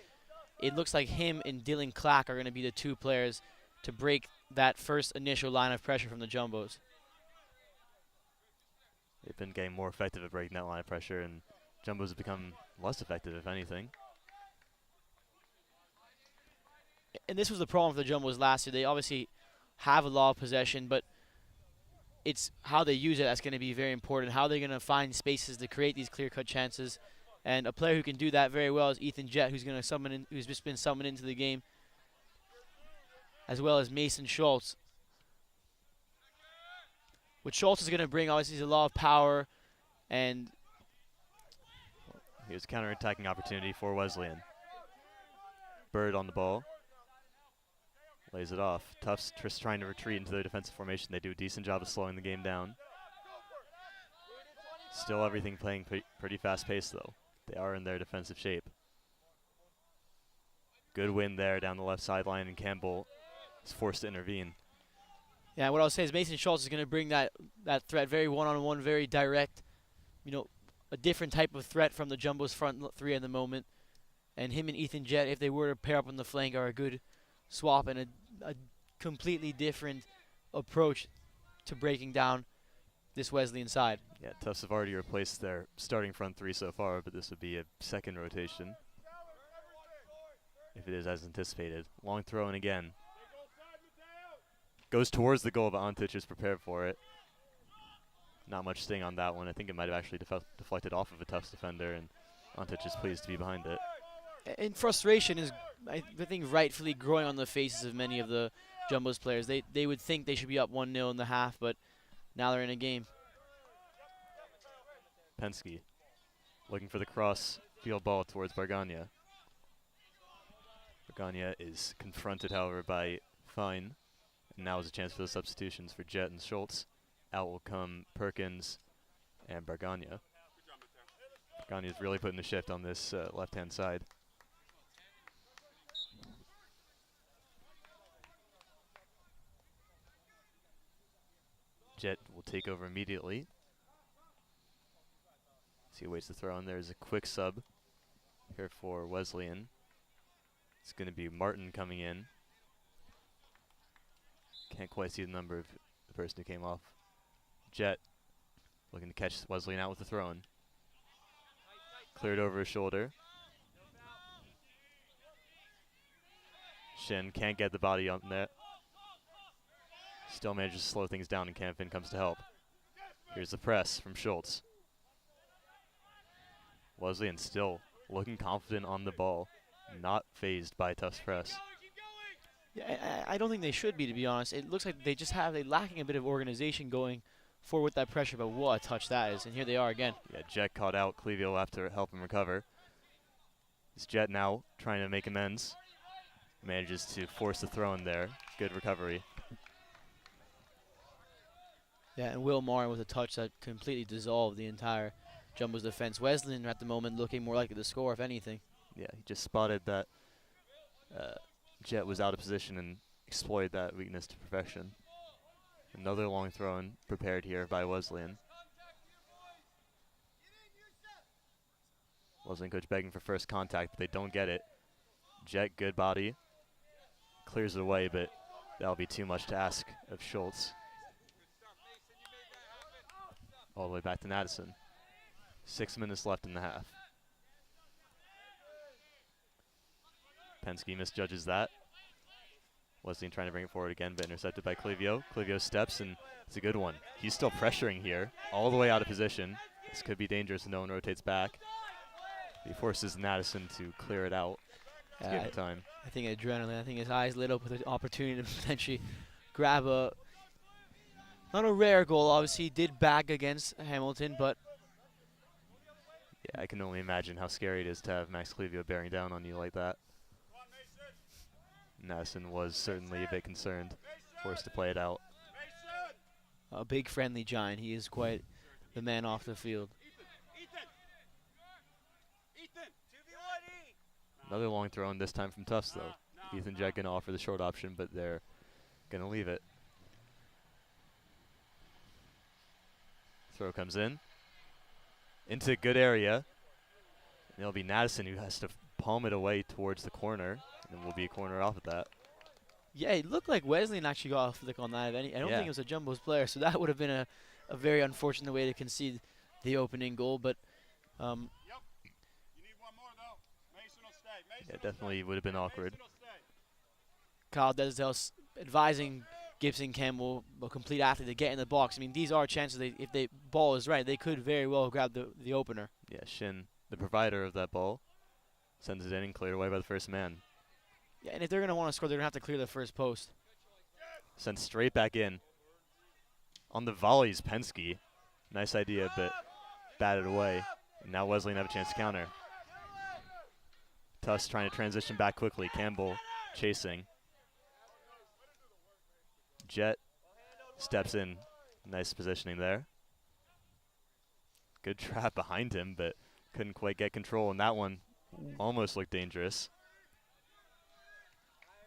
Speaker 3: it looks like him and Dylan Clack are going to be the two players to break that first initial line of pressure from the Jumbos.
Speaker 2: They've been getting more effective at breaking that line of pressure, and Jumbos have become less effective, if anything.
Speaker 3: And this was the problem for the Jumbos last year. They obviously have a lot of possession, but it's how they use it that's going to be very important. How they're going to find spaces to create these clear-cut chances. And a player who can do that very well is Ethan Jett, who's going to summon in, who's just been summoned into the game, as well as Mason Schultz. What Schultz is going to bring, obviously, is a lot of power, and
Speaker 2: here's a counter-attacking opportunity for Wesleyan. Bird on the ball. Lays it off. Tufts just trying to retreat into their defensive formation. They do a decent job of slowing the game down. Still everything playing pretty fast-paced, though. They are in their defensive shape. Good win there down the left sideline, and Campbell is forced to intervene.
Speaker 3: yeah, what I'll say is Mason Schultz is going to bring that threat, very one-on-one, very direct, you know, a different type of threat from the Jumbos front three at the moment. And him and Ethan Jett, if they were to pair up on the flank, are a good swap and a completely different approach to breaking down this Wesleyan side.
Speaker 2: Yeah, Tufts have already replaced their starting front three so far, but this would be a second rotation if it is as anticipated. Long throw in again. Goes towards the goal, but Antic is prepared for it. Not much sting on that one. I think it might have actually deflected off of a Tufts defender, and Antic is pleased to be behind it.
Speaker 3: And frustration is, I think, rightfully growing on the faces of many of the Jumbos players. They would think they should be up 1-0 in the half, but now they're in a game.
Speaker 2: Penske looking for the cross field ball towards Bargania. Bargania is confronted, however, by Fine. And now is a chance for the substitutions for Jett and Schultz. Out will come Perkins and Bargania. Bargania's really putting the shift on this left-hand side. Jett will take over immediately. he waits to throw in. There's a quick sub here for Wesleyan. It's going to be Martin coming in. Can't quite see the number of the person who came off. Jet looking to catch Wesleyan out with the throw-in. Cleared over his shoulder. Shin can't get the body on net. Still manages to slow things down, and Camfin comes to help. Here's the press from Schultz. Wesleyan still looking confident on the ball, not phased by Tufts press.
Speaker 3: Yeah, I don't think they should be, to be honest. It looks like they just have lacking a bit of organization going forward with that pressure, but what a touch that is. And here they are again.
Speaker 2: Yeah, Jet caught out. Clevio will have to help him recover. It's Jet now trying to make amends. Manages to force the throw in there. Good recovery.
Speaker 3: Yeah, and Will Martin with a touch that completely dissolved the entire Jumbo's defense. Wesleyan at the moment looking more likely to score, if anything.
Speaker 2: Yeah, he just spotted that Jet was out of position and exploited that weakness to perfection. Another long throw in prepared here by Wesleyan. Wesleyan coach begging for first contact, but they don't get it. Jet, good body. Clears it away, but that'll be too much to ask of Schultz. All the way back to Madison. 6 minutes left in the half. Penske misjudges that. Wesleyan trying to bring it forward again, but intercepted by Clevio. Clevio steps, and it's a good one. He's still pressuring here, all the way out of position. This could be dangerous if no one rotates back. He forces Madison to clear it out. To give it time.
Speaker 3: I think adrenaline. I think his eyes lit up with the opportunity to potentially grab a, not a rare goal. Obviously, he did bag against Hamilton, but
Speaker 2: yeah, I can only imagine how scary it is to have Max Clevio bearing down on you like that. Madison was certainly a bit concerned, forced to play it out.
Speaker 3: A big friendly giant. He is quite the man off the field.
Speaker 2: Another long throw in, this time from Tufts, though. Ethan Jet going to offer the short option, but they're going to leave it. Throw comes in. Into a good area. And it'll be Madison who has to palm it away towards the corner. And will be a corner off of that.
Speaker 3: Yeah, it looked like Wesleyan actually got a flick on that. I don't think it was a Jumbo's player, so that would have been a very unfortunate way to concede the opening goal. But
Speaker 2: yeah, definitely would have been awkward.
Speaker 3: Kyle Desdale's advising Gibson Campbell, a complete athlete, to get in the box. I mean, these are chances. If the ball is right, they could very well grab the opener.
Speaker 2: Yeah, Shin, the provider of that ball, sends it in and cleared away by the first man.
Speaker 3: Yeah, and if they're going to want to score, they're going to have to clear the first post.
Speaker 2: Sent straight back in. On the volleys, Penske. Nice idea, but batted away. And now Wesleyan have a chance to counter. Tufts trying to transition back quickly. Campbell chasing. Jet steps in. Nice positioning there. Good trap behind him, but couldn't quite get control. And that one almost looked dangerous.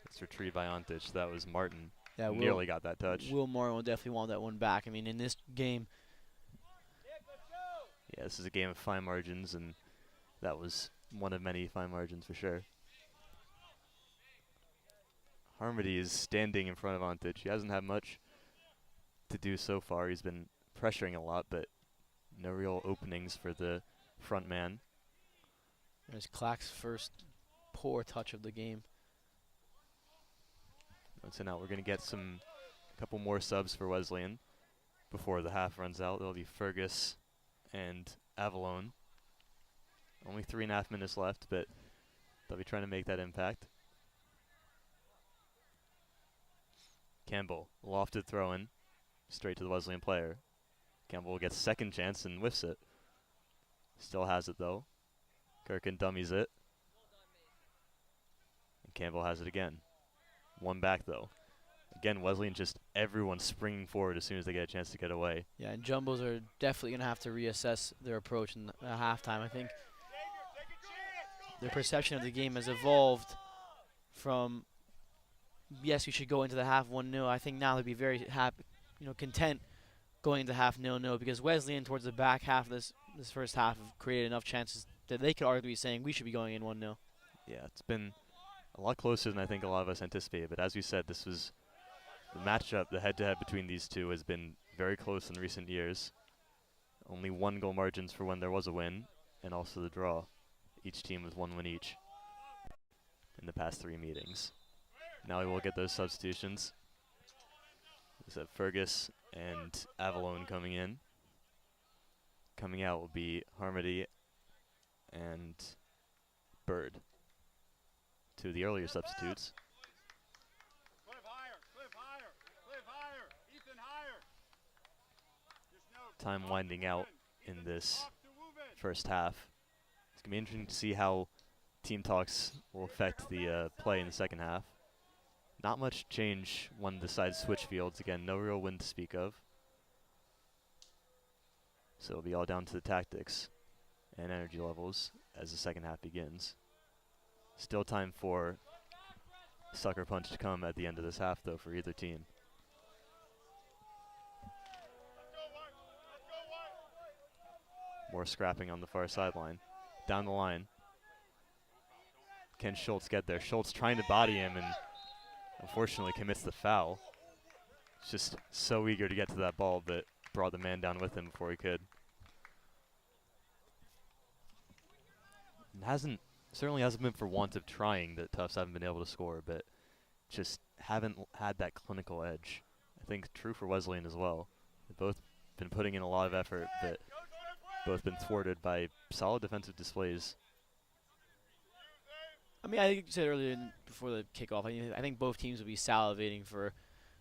Speaker 2: It's retrieved by Ontic. That was Martin.
Speaker 3: Yeah,
Speaker 2: nearly got that touch.
Speaker 3: Will Martin will definitely want that one back. I mean, in this game.
Speaker 2: Yeah, this is a game of fine margins, and that was one of many fine margins for sure. Harmony is standing in front of Ontic. He hasn't had much to do so far. He's been pressuring a lot, but no real openings for the front man.
Speaker 3: There's Clack's first poor touch of the game.
Speaker 2: So now we're going to get a couple more subs for Wesleyan before the half runs out. There'll be Fergus and Avalon. Only 3.5 minutes left, but they'll be trying to make that impact. Campbell, lofted throw in, straight to the Wesleyan player. Campbell will get second chance and whiffs it. Still has it though. Kirkin dummies it. And Campbell has it again. One back though. Again, Wesleyan just everyone springing forward as soon as they get a chance to get away.
Speaker 3: Yeah, and Jumbos are definitely going to have to reassess their approach in halftime. I think their perception of the game has evolved from, yes, we should go into the half 1-0. I think now they'd be very happy, content going into half 0-0, because Wesleyan towards the back half of this this first half have created enough chances that they could argue be saying we should be going in 1-0.
Speaker 2: Yeah, it's been a lot closer than I think a lot of us anticipated. But as we said, this was the matchup, the head-to-head between these two has been very close in recent years. Only 1 goal margins for when there was a win, and also the draw. Each team with 1 win each in the past 3 meetings. Now we will get those substitutions. We have Fergus and Avalone coming in. Coming out will be Harmony and Bird. 2 of the earlier substitutes.
Speaker 5: Cliff higher, Cliff higher, Cliff higher, Ethan higher. Just note,
Speaker 2: Time winding out in this
Speaker 5: off to move it.
Speaker 2: first half. It's going to be interesting to see how team talks will affect the play in the second half. Not much change when decides switch fields. Again, no real win to speak of. So it'll be all down to the tactics and energy levels as the second half begins. Still time for sucker punch to come at the end of this half, though, for either team. More scrapping on the far sideline. Down the line. Can Schultz get there? Schultz trying to body him and unfortunately commits the foul. He's just so eager to get to that ball, but brought the man down with him before he could. It certainly hasn't been for want of trying that Tufts haven't been able to score, but just haven't had that clinical edge. I think true for Wesleyan as well. They've both been putting in a lot of effort, but both been thwarted by solid defensive displays.
Speaker 3: I mean, I think you said earlier before the kickoff, I think both teams will be salivating for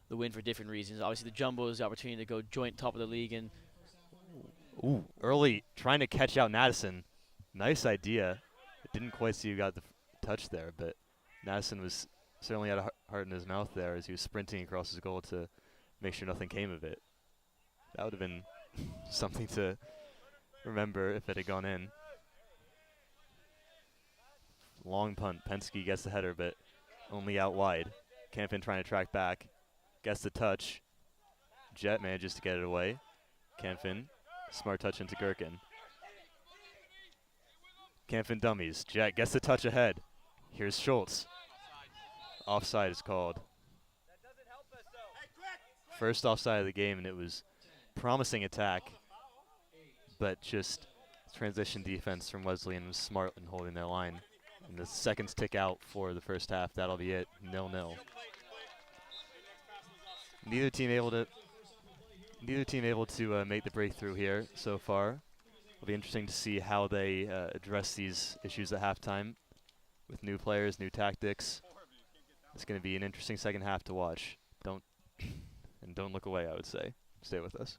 Speaker 3: the win for different reasons. Obviously, the Jumbos, the opportunity to go joint top of the league, and
Speaker 2: Ooh, early trying to catch out Madison. Nice idea. It didn't quite see who got the touch there, but Madison was certainly had a heart in his mouth there as he was sprinting across his goal to make sure nothing came of it. That would have been something to remember if it had gone in. Long punt. Penske gets the header, but only out wide. Campin trying to track back. Gets the touch. Jet manages to get it away. Campin, smart touch into Gherkin. Campin dummies. Jet gets the touch ahead. Here's Schultz. Offside is called. First offside of the game, and it was promising attack, but just transition defense from Wesleyan was smart in holding their line. And the seconds tick out for the first half. That'll be it. 0-0. Neither team able to make the breakthrough here so far. It'll be interesting to see how they address these issues at halftime with new players, new tactics. It's going to be an interesting second half to watch. Don't look away, I would say. Stay with us.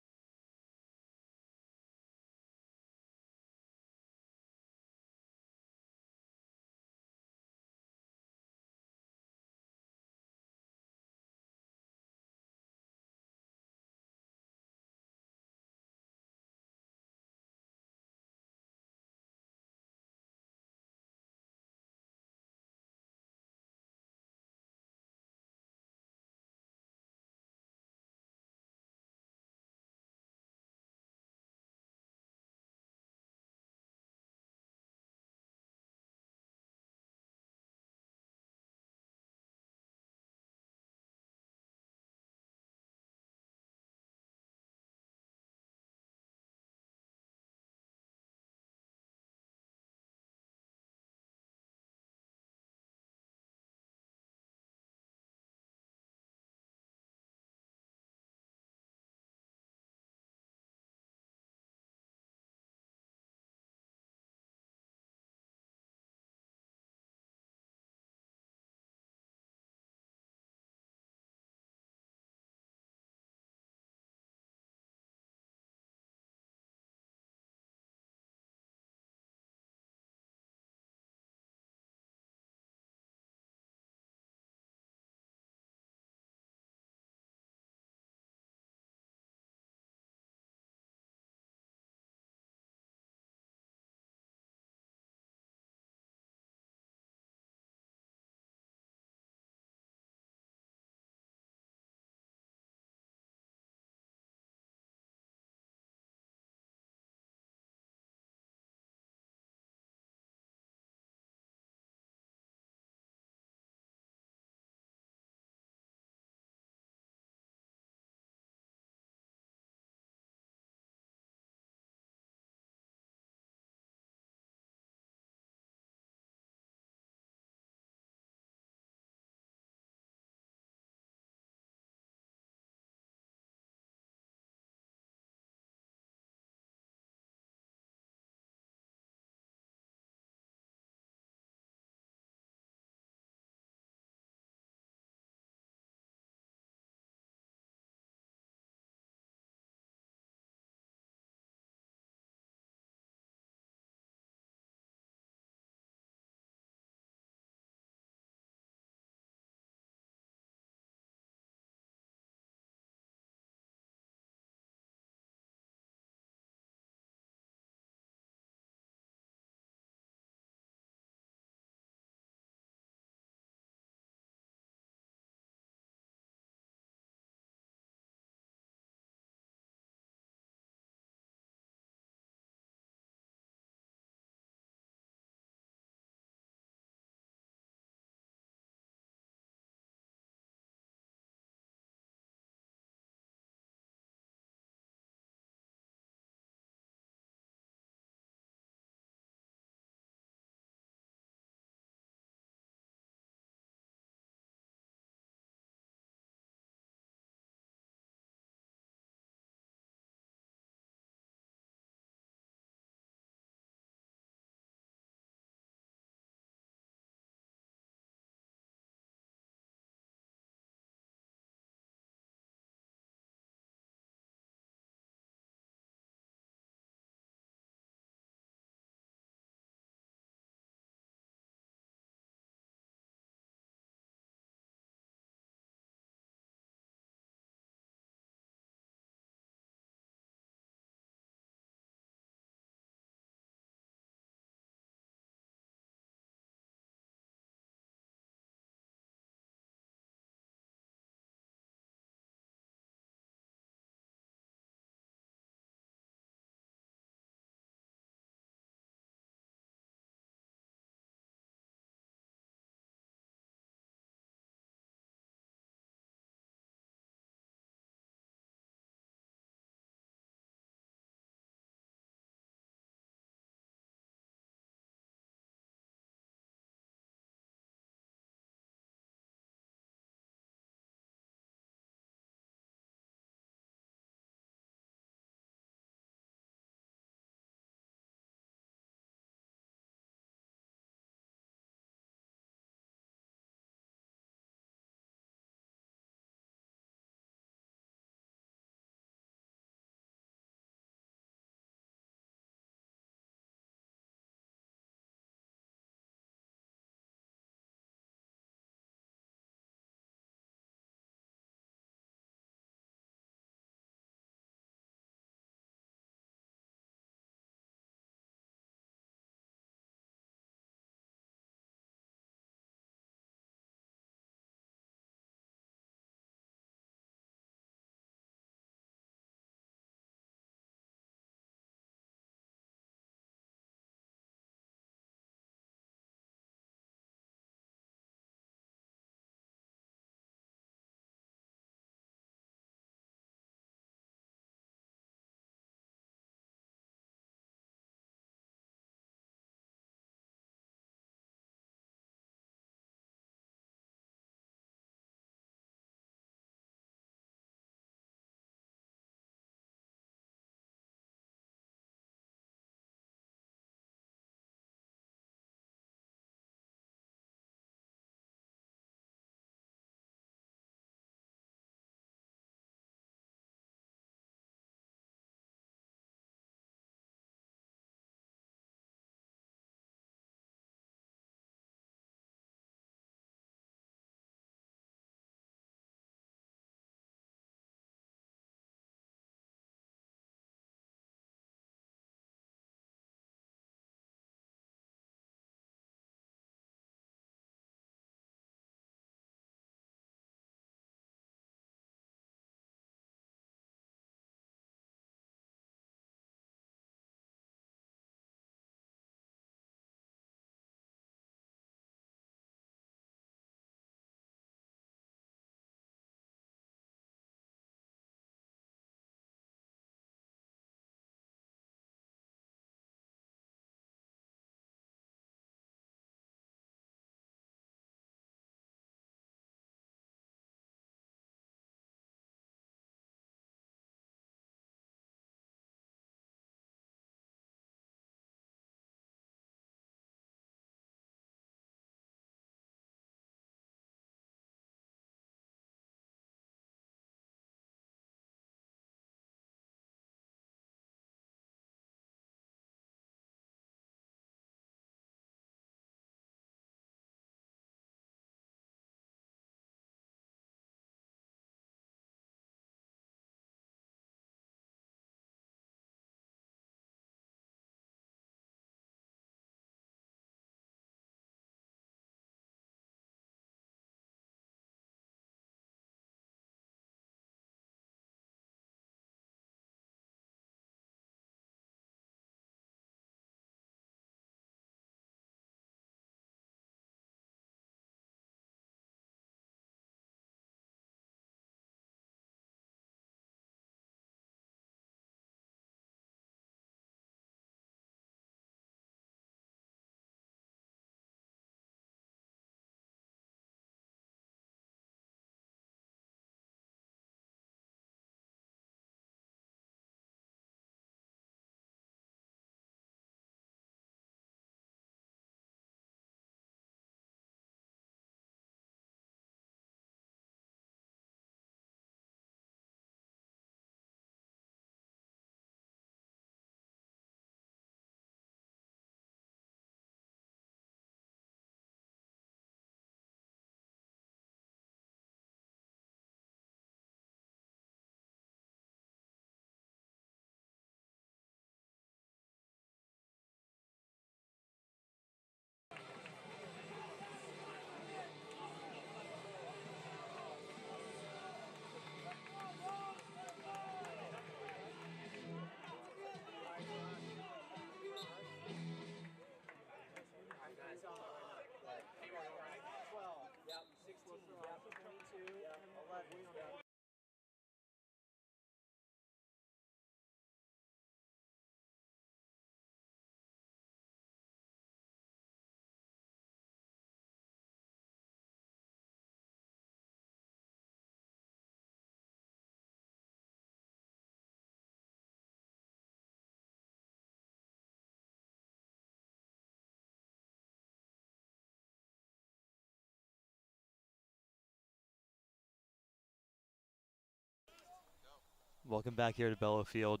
Speaker 2: Welcome back here to Bellow Field.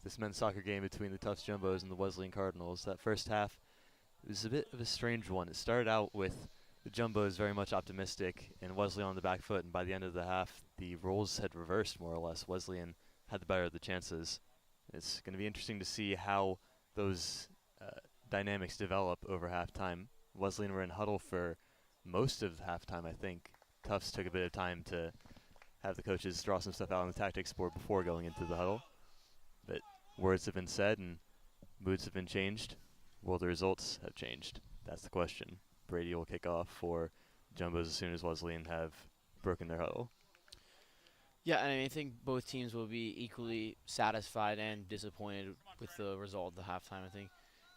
Speaker 2: This men's soccer game between the Tufts Jumbos and the Wesleyan Cardinals. That first half was a bit of a strange one. It started out with the Jumbos very much optimistic and Wesleyan on the back foot, and by the end of the half, the roles had reversed more or less. Wesleyan had the better of the chances. It's going to be interesting to see how those dynamics develop over halftime. Wesleyan were in huddle for most of halftime, I think. Tufts took a bit of time to have the coaches draw some stuff out on the tactics board before going into the huddle. But words have been said and moods have been changed. Will the results have changed? That's the question. Brady will kick off for Jumbos as soon as Wesleyan have broken their huddle.
Speaker 3: Yeah, and I think both teams will be equally satisfied and disappointed with the result of the halftime. I think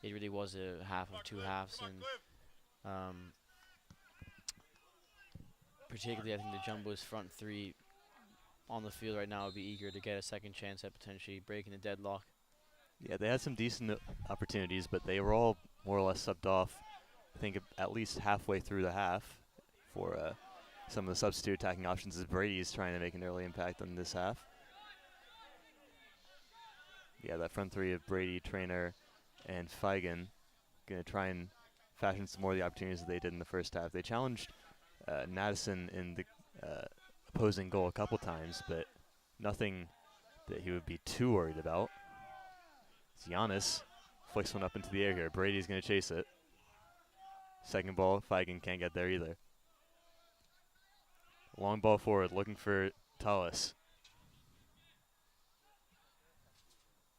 Speaker 3: it really was a half of two halves, and particularly I think the Jumbos front three on the field right now would be eager to get a second chance at potentially breaking the deadlock.
Speaker 2: Yeah, they had some decent opportunities, but they were all more or less subbed off, I think, at least halfway through the half for some of the substitute attacking options as Brady is trying to make an early impact on this half. Yeah, that front three of Brady, Trainer, and Feigen going to try and fashion some more of the opportunities that they did in the first half. They challenged Madison in the opposing goal a couple times, but nothing that he would be too worried about. Giannis flicks one up into the air here. Brady's going to chase it. Second ball, Feigen can't get there either. Long ball forward, looking for Tullis.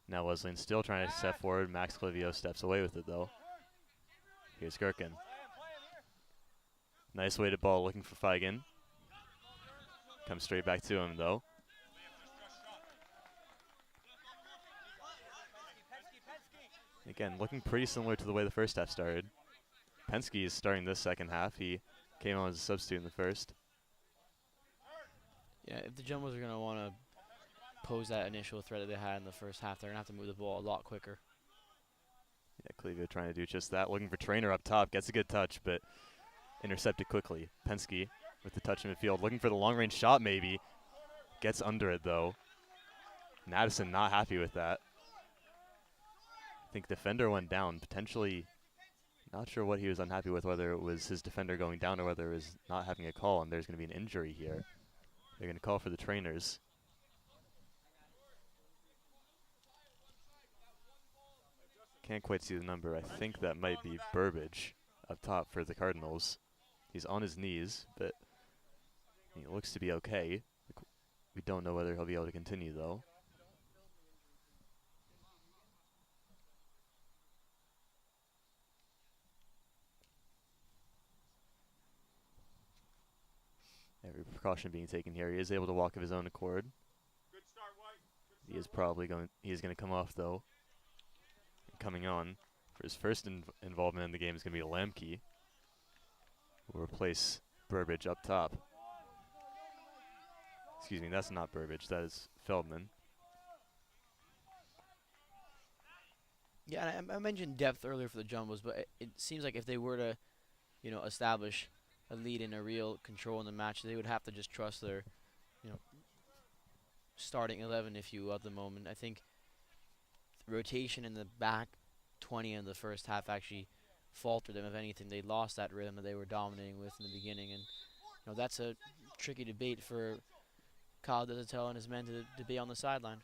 Speaker 2: Now Wesleyan still trying to step forward. Max Clivio steps away with it, though. Here's Gherkin. Nice weighted ball, looking for Feigen. Comes straight back to him, though. Again, looking pretty similar to the way the first half started. Penske is starting this second half. He came on as a substitute in the first.
Speaker 3: Yeah, if the Jumbos are going to want to pose that initial threat that they had in the first half, they're going to have to move the ball a lot quicker.
Speaker 2: Yeah, Clivio trying to do just that. Looking for Trainer up top. Gets a good touch, but intercepted quickly. Penske with the touch in midfield. Looking for the long-range shot, maybe. Gets under it, though. Madison not happy with that. I think defender went down. Potentially, not sure what he was unhappy with, whether it was his defender going down or whether it was not having a call, and there's going to be an injury here. They're going to call for the trainers. Can't quite see the number. I think that might be Burbage up top for the Cardinals. He's on his knees, but he looks to be okay. We don't know whether he'll be able to continue, though. Every precaution being taken here. He is able to walk of his own accord.
Speaker 5: Good start, White.
Speaker 2: He is probably going. He is going to come off, though. And coming on for his first involvement in the game is going to be Lamke, who will replace Burbage up top. Excuse me, that's not Burbage. That is Feldman.
Speaker 3: Yeah, and I mentioned depth earlier for the Jumbos, but it seems like if they were to, establish a lead and a real control in the match, they would have to just trust their, starting 11, if you will, at the moment. I think rotation in the back 20 in the first half actually faltered them. If anything, they lost that rhythm that they were dominating with in the beginning, and that's a tricky debate for Kyle Desautels and his men to be on the sideline.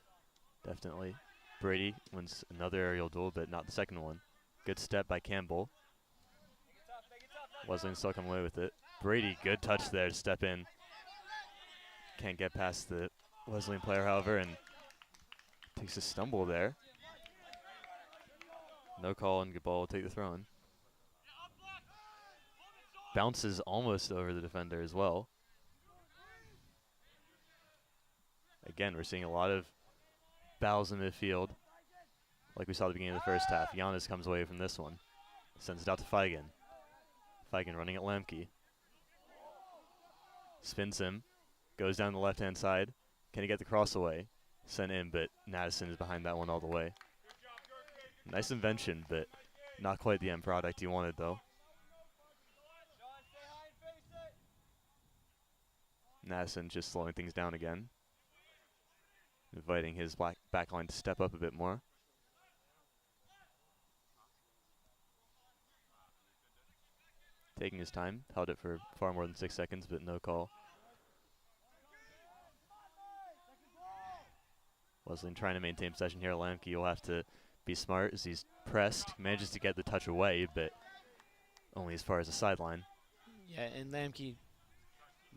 Speaker 2: Definitely. Brady wins another aerial duel, but not the second one. Good step by Campbell. Wesleyan still coming away with it. Brady, good touch there to step in. Can't get past the Wesleyan player, however, and takes a stumble there. No call, and good ball will take the throw in. Bounces almost over the defender as well. Again, we're seeing a lot of battles in midfield, like we saw at the beginning of the first half. Giannis comes away from this one. Sends it out to Feigen. Feigen running at Lemke. Spins him. Goes down the left-hand side. Can he get the cross away? Sent in, but Madison is behind that one all the way. Nice invention, but not quite the end product he wanted, though. Madison just slowing things down again. Inviting his back line to step up a bit more. Taking his time. Held it for far more than 6 seconds, but no call. Wesleyan trying to maintain possession here. Lamke will have to be smart as he's pressed. Manages to get the touch away, but only as far as the sideline.
Speaker 3: Yeah, and Lamke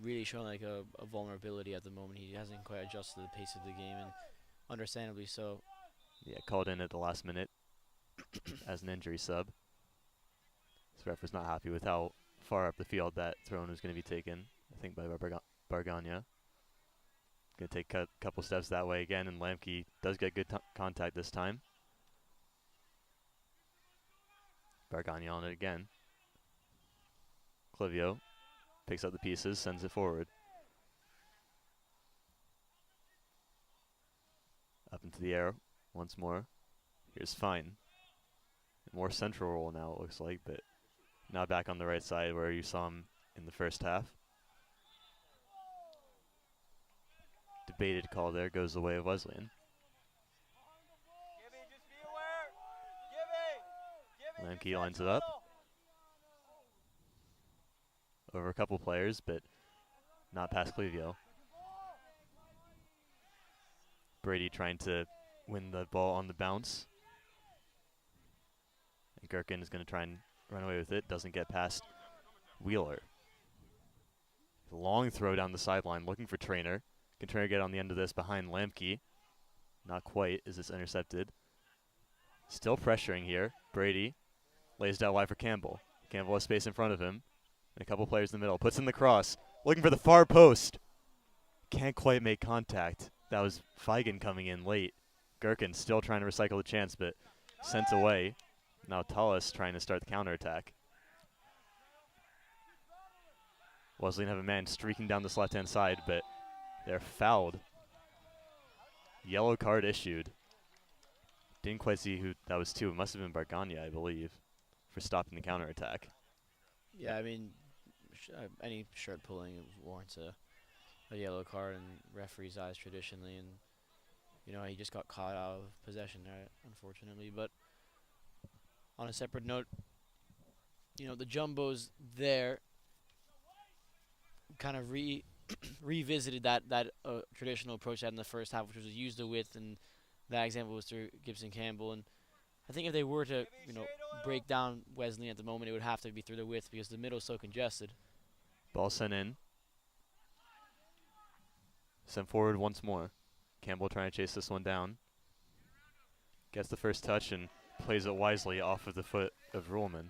Speaker 3: really showing like a vulnerability at the moment. He hasn't quite adjusted to the pace of the game, and understandably so.
Speaker 2: Yeah, called in at the last minute as an injury sub. This ref was not happy with how far up the field that throw-in was going to be taken, I think, by Bargania. Going to take a couple steps that way again, and Lamke does get good contact this time. Bargania on it again. Clivio picks up the pieces, sends it forward. Up into the air once more. Here's Fine. More central role now, it looks like, but now back on the right side where you saw him in the first half. Debated call there, goes the way of Wesleyan. Lamke lines it up. Over a couple players, but not past Clivio. Brady trying to win the ball on the bounce. And Gherkin is going to try and run away with it. Doesn't get past Wheeler. Long throw down the sideline, looking for Trainer. Can Trainer get on the end of this behind Lamke? Not quite, as it's intercepted. Still pressuring here. Brady lays down wide for Campbell. Campbell has space in front of him. And a couple players in the middle. Puts in the cross. Looking for the far post. Can't quite make contact. That was Feigen coming in late. Gherkin still trying to recycle the chance, but sent away. Now Tallis trying to start the counterattack. Wesleyan have a man streaking down this left-hand side, but they're fouled. Yellow card issued. Didn't quite see who that was to. It must have been Bargania, I believe, for stopping the counterattack.
Speaker 3: Yeah, I mean, any shirt pulling warrants a yellow card in referee's eyes traditionally, and you know, he just got caught out of possession there, unfortunately. But on a separate note, you know, the Jumbos there kind of revisited that traditional approach they had in the first half, which was use the width, and that example was through Gibson Campbell. And I think if they were to, you know, break down Wesleyan at the moment, it would have to be through the width because the middle's so congested.
Speaker 2: Ball sent in. Sent forward once more. Campbell trying to chase this one down. Gets the first touch and plays it wisely off of the foot of Ruhlman.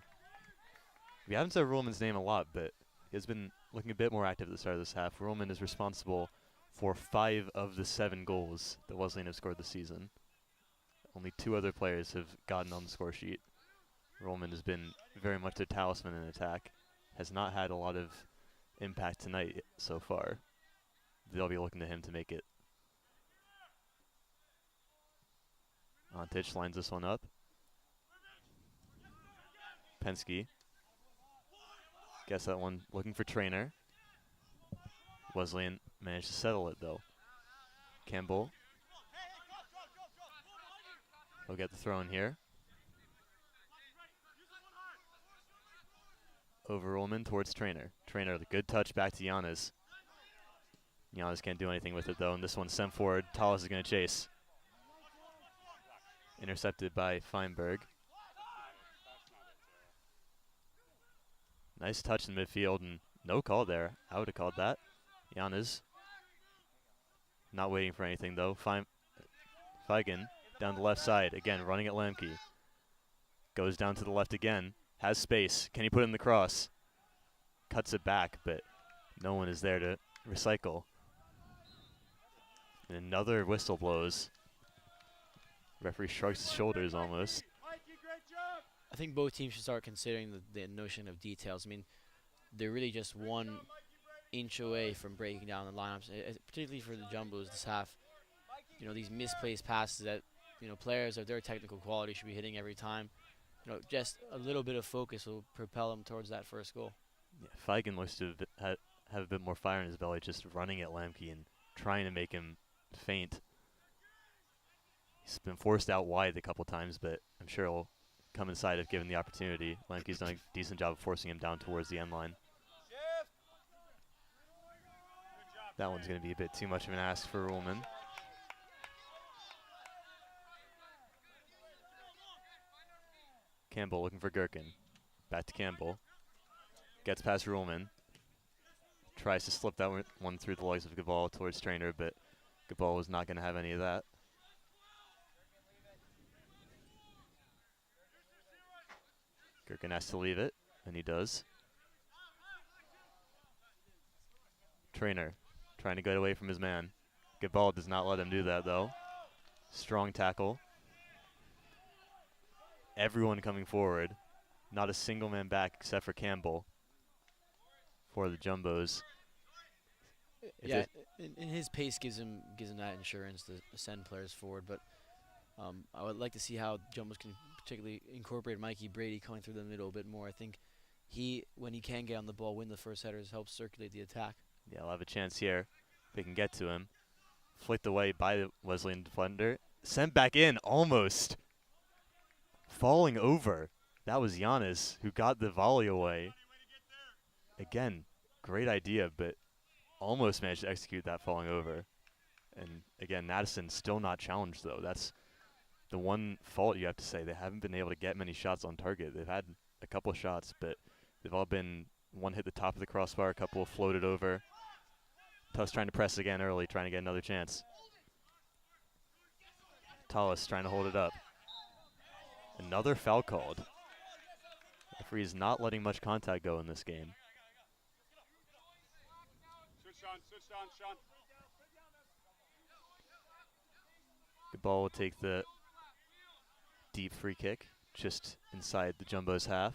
Speaker 2: We haven't said Ruhlman's name a lot, but he has been looking a bit more active at the start of this half. Ruhlman is responsible for 5 of the 7 goals that Wesleyan have scored this season. Only 2 other players have gotten on the score sheet. Ruhlman has been very much a talisman in attack. Has not had a lot of impact tonight so far. They'll be looking to him to make it. Ontich lines this one up. Penske gets that one looking for Trainer. Wesleyan managed to settle it though. Campbell will get the throw in here. Over Ruhlman towards Trainer. Trainer, the good touch back to Giannis. Giannis can't do anything with it though, and this one's sent forward. Tallis is going to chase. Intercepted by Feinberg. Nice touch in midfield, and no call there. I would have called that. Giannis not waiting for anything though. Feigen down the left side, again running at Lamke. Goes down to the left again. Has space. Can he put in the cross? Cuts it back, but no one is there to recycle. And another whistle blows. Referee shrugs his shoulders almost.
Speaker 5: Mikey, great job.
Speaker 3: I think both teams should start considering the notion of details. I mean, they're really just 1 inch away from breaking down the lineups, particularly for the Jumbos this half. You know, these misplaced passes that, you know, players of their technical quality should be hitting every time. You know, just a little bit of focus will propel them towards that first goal.
Speaker 2: Yeah, Feigen looks to have a bit more fire in his belly, just running at Lemke and trying to make him faint. He's been forced out wide a couple times, but I'm sure he'll come inside if given the opportunity. Lemke's done a decent job of forcing him down towards the end line. That one's going to be a bit too much of an ask for Ruhlman. Campbell looking for Gherkin. Back to Campbell. Gets past Ruhlman. Tries to slip that one through the legs of Gabal towards Trainer, but Gabal was not going to have any of that. Gherkin has to leave it, and he does. Trainer trying to get away from his man. Gabal does not let him do that, though. Strong tackle. Everyone coming forward. Not a single man back except for Campbell for the Jumbos.
Speaker 3: Yeah, and his pace gives him that insurance to send players forward. But I would like to see how Jumbos can particularly incorporate Mikey Brady coming through the middle a bit more. I think when he can get on the ball, win the first headers, helps circulate the attack.
Speaker 2: Yeah, I'll have a chance here. They can get to him. Flicked away by the Wesleyan defender. Sent back in, almost. Falling over. That was Giannis who got the volley away. Again, great idea, but almost managed to execute that falling over. And again, Madison still not challenged, though. That's the one fault you have to say. They haven't been able to get many shots on target. They've had a couple of shots, but they've all been one hit the top of the crossbar, a couple floated over. Tufts trying to press again early, trying to get another chance. Tallis trying to hold it up. Another foul called. Referee's not letting much contact go in this game.
Speaker 5: Switch on, Sean.
Speaker 2: Gabal will take the deep free kick just inside the Jumbo's half.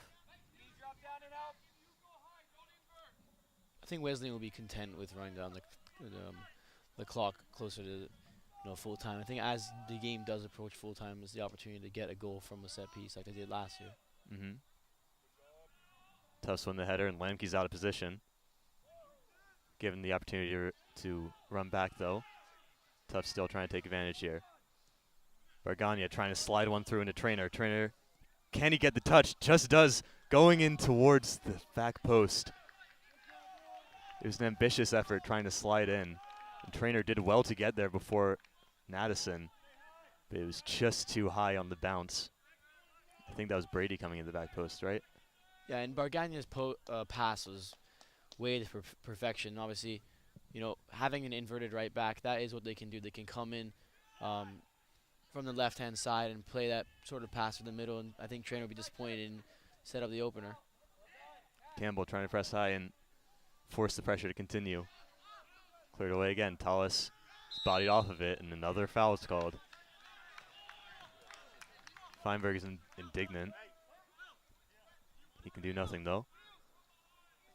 Speaker 3: I think Wesleyan will be content with running down the clock closer to full time. I think as the game does approach full time, is the opportunity to get a goal from a set piece like they did last year.
Speaker 2: Mm-hmm. Tufts won the header, and Lamke's out of position. Given the opportunity to run back, though. Tufts still trying to take advantage here. Bargania trying to slide one through into Trainer. Trainer, can he get the touch? Just does, going in towards the back post. It was an ambitious effort trying to slide in. And Trainer did well to get there before Madison, but it was just too high on the bounce. I think that was Brady coming in the back post, right?
Speaker 3: Yeah, and Bargania's pass was way to perfection. Obviously, having an inverted right back, that is what they can do. They can come in from the left-hand side and play that sort of pass in the middle, and I think Trainer will be disappointed and set up the opener.
Speaker 2: Campbell trying to press high and force the pressure to continue. Cleared away again. Tallis is bodied off of it, and another foul is called. Feinberg is indignant. He can do nothing, though.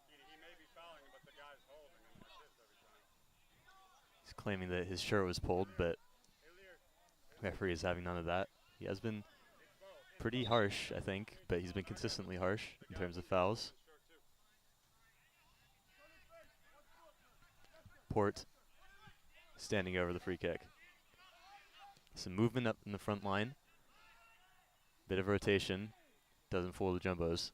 Speaker 5: He may be fouling, but the guy's holding him. Assists every time.
Speaker 2: He's claiming that his shirt was pulled, but referee is having none of that. He has been pretty harsh, I think, but he's been consistently harsh in terms of fouls. Port standing over the free kick. Some movement up in the front line. Bit of rotation. Doesn't fool the Jumbos.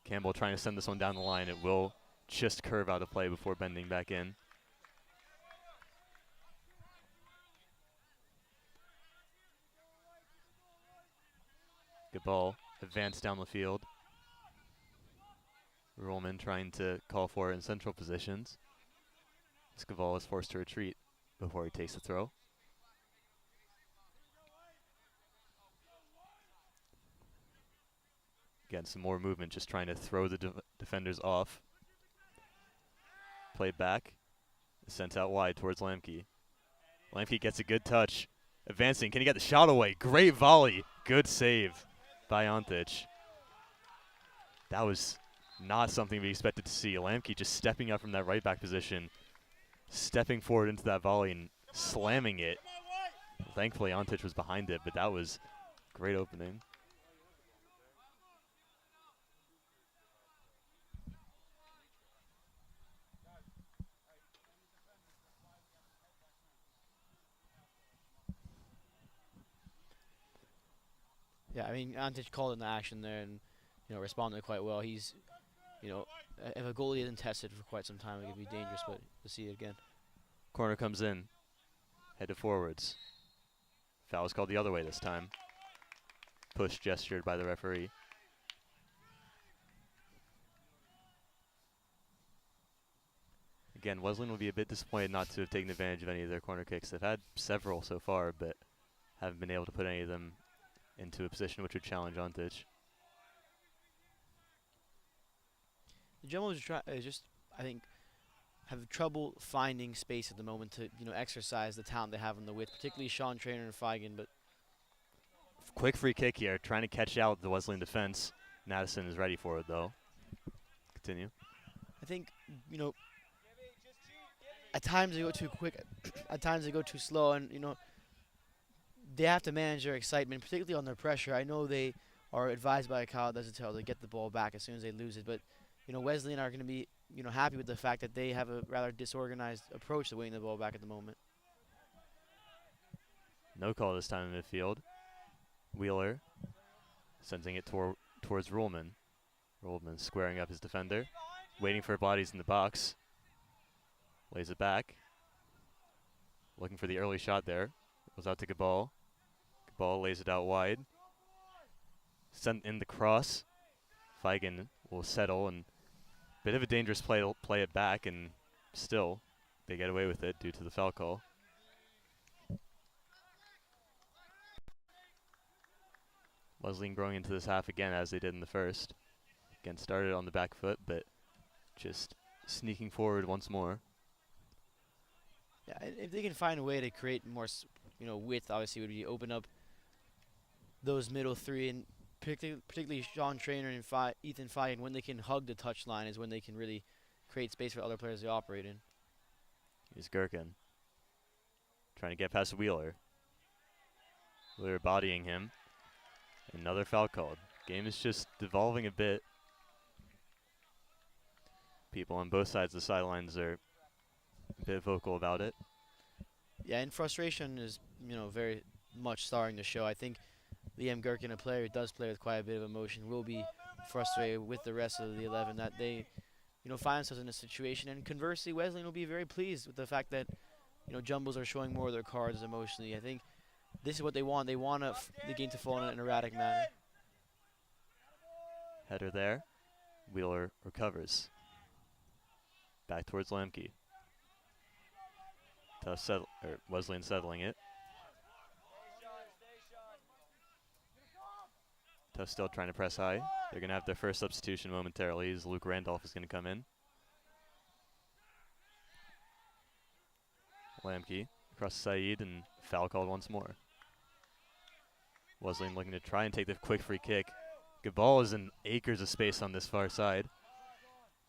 Speaker 2: Campbell trying to send this one down the line. It will just curve out of play before bending back in. Good ball. Advance down the field. Ruhlman trying to call for it in central positions. Scaval is forced to retreat before he takes the throw. Again, some more movement, just trying to throw the defenders off. Played back. Sent out wide towards Lamke. Lemke gets a good touch. Advancing, can he get the shot away? Great volley. Good save by Antic. That was not something we expected to see. Lemke just stepping up from that right back position, stepping forward into that volley and slamming it. Thankfully, Antic was behind it, but that was great opening.
Speaker 3: Yeah, I mean, Antic called in the action there and, responded quite well. He's, if a goalie isn't tested for quite some time, it could be dangerous, but we'll see it again.
Speaker 2: Corner comes in, headed forwards. Foul is called the other way this time. Push gestured by the referee. Again, Wesleyan will be a bit disappointed not to have taken advantage of any of their corner kicks. They've had several so far, but haven't been able to put any of them into a position which would challenge Antic.
Speaker 3: The Jumbos I think, have trouble finding space at the moment to, exercise the talent they have on the width, particularly Sean Trainer and Feigen. But
Speaker 2: quick free kick here, trying to catch out the Wesleyan defense. Madison is ready for it, though. Continue.
Speaker 3: I think, at times they go too quick, at times they go too slow, and, they have to manage their excitement, particularly on their pressure. I know they are advised by Kyle Desatel to get the ball back as soon as they lose it, but Wesleyan are going to be happy with the fact that they have a rather disorganized approach to winning the ball back at the moment.
Speaker 2: No call this time in midfield. Wheeler sending it towards Ruhlman. Ruhlman squaring up his defender, waiting for bodies in the box. Lays it back. Looking for the early shot there. Goes out to Gabal. Gabal lays it out wide. Sent in the cross. Feigen will settle, and bit of a dangerous play to play it back, and still they get away with it due to the foul call. Wesleyan growing into this half again as they did in the first. Again, started on the back foot, but just sneaking forward once more.
Speaker 3: Yeah, if they can find a way to create more, width, obviously would be open up those middle three, and particularly Sean Trainer and Ethan Feigen, when they can hug the touchline is when they can really create space for other players to operate in.
Speaker 2: Here's Gherkin trying to get past Wheeler. Wheeler bodying him. Another foul called. Game is just devolving a bit. People on both sides of the sidelines are a bit vocal about it.
Speaker 3: Yeah, and frustration is, very much starting to show. I think Liam Gherkin, a player who does play with quite a bit of emotion, will be frustrated with the rest of the 11 that they, find themselves in a situation. And conversely, Wesleyan will be very pleased with the fact that, Jumbos are showing more of their cards emotionally. I think this is what they want. They want the game to fall in an erratic manner.
Speaker 2: Header there. Wheeler recovers. Back towards Lemke. Wesleyan settling it. Tufts still trying to press high. They're going to have their first substitution momentarily as Luke Randolph is going to come in. Lemke across Saeed, and foul called once more. Wesleyan looking to try and take the quick free kick. Gabal is in acres of space on this far side.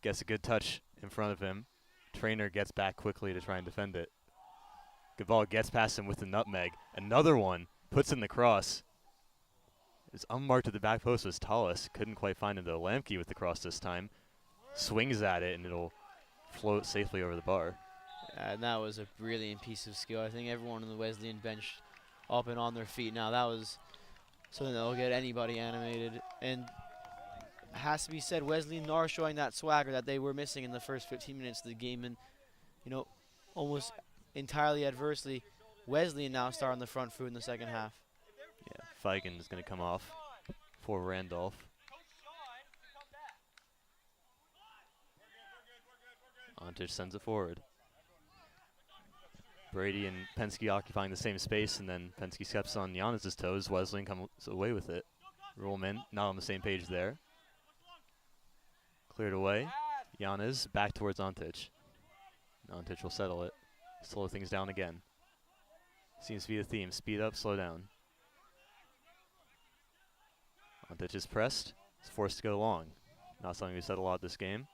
Speaker 2: Gets a good touch in front of him. Trainer gets back quickly to try and defend it. Gabal gets past him with the nutmeg. Another one, puts in the cross. It's unmarked at the back post was Tallis. Couldn't quite find him though. Lemke with the cross this time. Swings at it and it'll float safely over the bar.
Speaker 3: And that was a brilliant piece of skill. I think everyone on the Wesleyan bench up and on their feet now. That was something that will get anybody animated. And it has to be said, Wesleyan are showing that swagger that they were missing in the first 15 minutes of the game. And, almost entirely adversely, Wesleyan now start on the front foot in the second half.
Speaker 2: Yeah, Feigen is going to come off for Randolph. Antic sends it forward. Brady and Penske occupying the same space, and then Penske steps on Giannis' toes. Wesleyan comes away with it. Ruhlman not on the same page there. Cleared away. Giannis back towards Antic. Antic will settle it. Slow things down again. Seems to be the theme. Speed up, slow down. Antich is pressed. He's forced to go long. Not something we said a lot this game.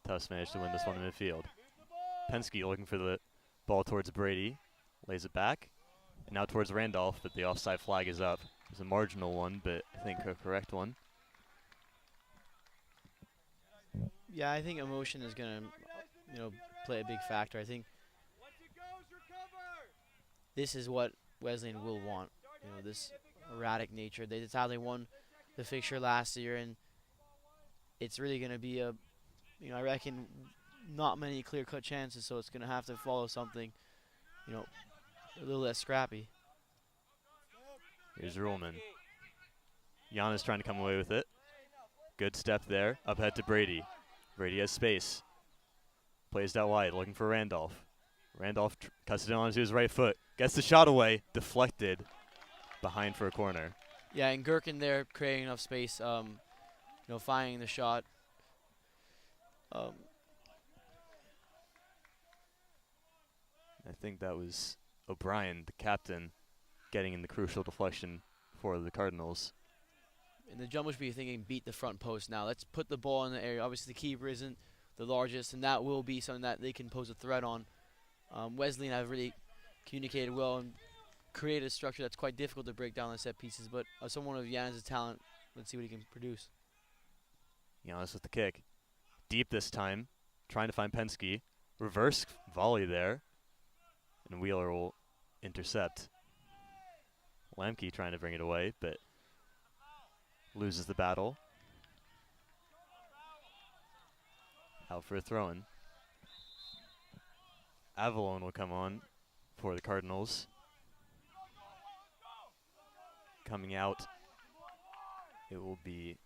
Speaker 2: Tufts managed to win this one in midfield. Penske looking for the ball towards Brady. Lays it back. And now towards Randolph, but the offside flag is up. It's a marginal one, but I think a correct one.
Speaker 3: Yeah, I think emotion is going to, play a big factor. I think this is what Wesleyan will want. This erratic nature. That's how they won the fixture last year, and it's really going to be I reckon not many clear-cut chances, so it's going to have to follow something, a little less scrappy.
Speaker 2: Here's Ruhlman. Giannis trying to come away with it. Good step there. Up ahead to Brady. Brady has space. Plays that wide, looking for Randolph. Randolph cuts it onto his right foot. Gets the shot away. Deflected. Behind for a corner.
Speaker 3: Yeah, and Gherkin there creating enough space, finding the shot.
Speaker 2: I think that was O'Brien, the captain, getting in the crucial deflection for the Cardinals.
Speaker 3: And the Jumbo should be thinking, beat the front post now. Let's put the ball in the area. Obviously, the keeper isn't the largest, and that will be something that they can pose a threat on. Wesleyan have really communicated well and created a structure that's quite difficult to break down the set pieces, but someone of Giannis' talent, let's see what he can produce.
Speaker 2: Giannis with the kick. Deep this time, trying to find Penske. Reverse volley there, and Wheeler will intercept. Lemke trying to bring it away, but loses the battle. Out for a throw-in. Avalon will come on for the Cardinals. Coming out, it will be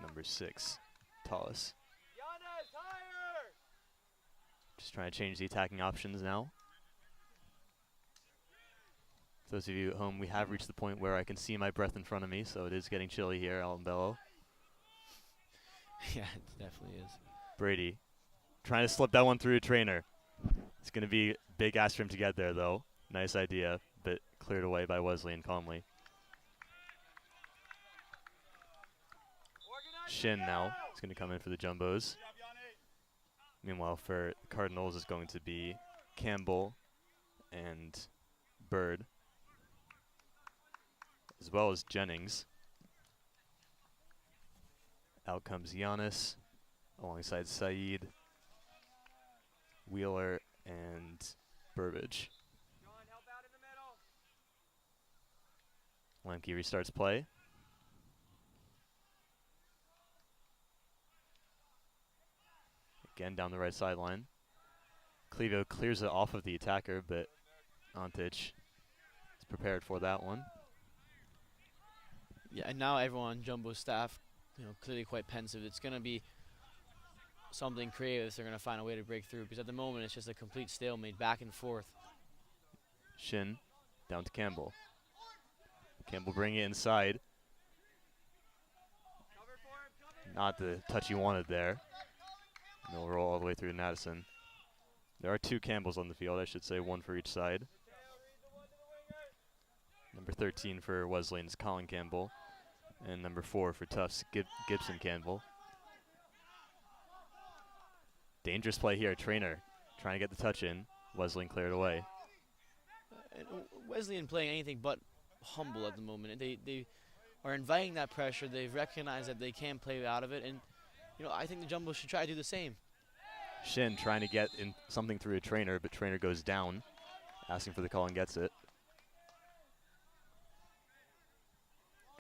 Speaker 2: number 6, Tallis. Just trying to change the attacking options now. For those of you at home, we have reached the point where I can see my breath in front of me, so it is getting chilly here out in Bello.
Speaker 3: Yeah, it definitely is.
Speaker 2: Brady trying to slip that one through a trainer. It's going to be big ask for him to get there, though. Nice idea, but cleared away by Wesleyan calmly. Shin now is going to come in for the Jumbos. Meanwhile, for the Cardinals is going to be Campbell and Bird, as well as Jennings. Out comes Giannis alongside Saeed, Wheeler, and Burbage. Lemke restarts play. Again down the right sideline. Clevio clears it off of the attacker, but Antich is prepared for that one.
Speaker 3: Yeah, and now everyone on Jumbo's staff, clearly quite pensive. It's going to be something creative if they're going to find a way to break through, because at the moment it's just a complete stalemate back and forth.
Speaker 2: Shin down to Campbell. Campbell bringing it inside. Not the touch he wanted there. And they'll roll all the way through to Madison. There are 2 Campbells on the field, I should say, 1 for each side. Number 13 for Wesleyan is Colin Campbell. And number 4 for Tufts, Gibson Campbell. Dangerous play here, Trainer trying to get the touch in. Wesleyan cleared away.
Speaker 3: Wesleyan playing anything but humble at the moment. They are inviting that pressure. They've recognized that they can play out of it, and I think the Jumbo should try to do the same.
Speaker 2: Shin trying to get in something through a Trainer, but Trainer goes down, asking for the call and gets it.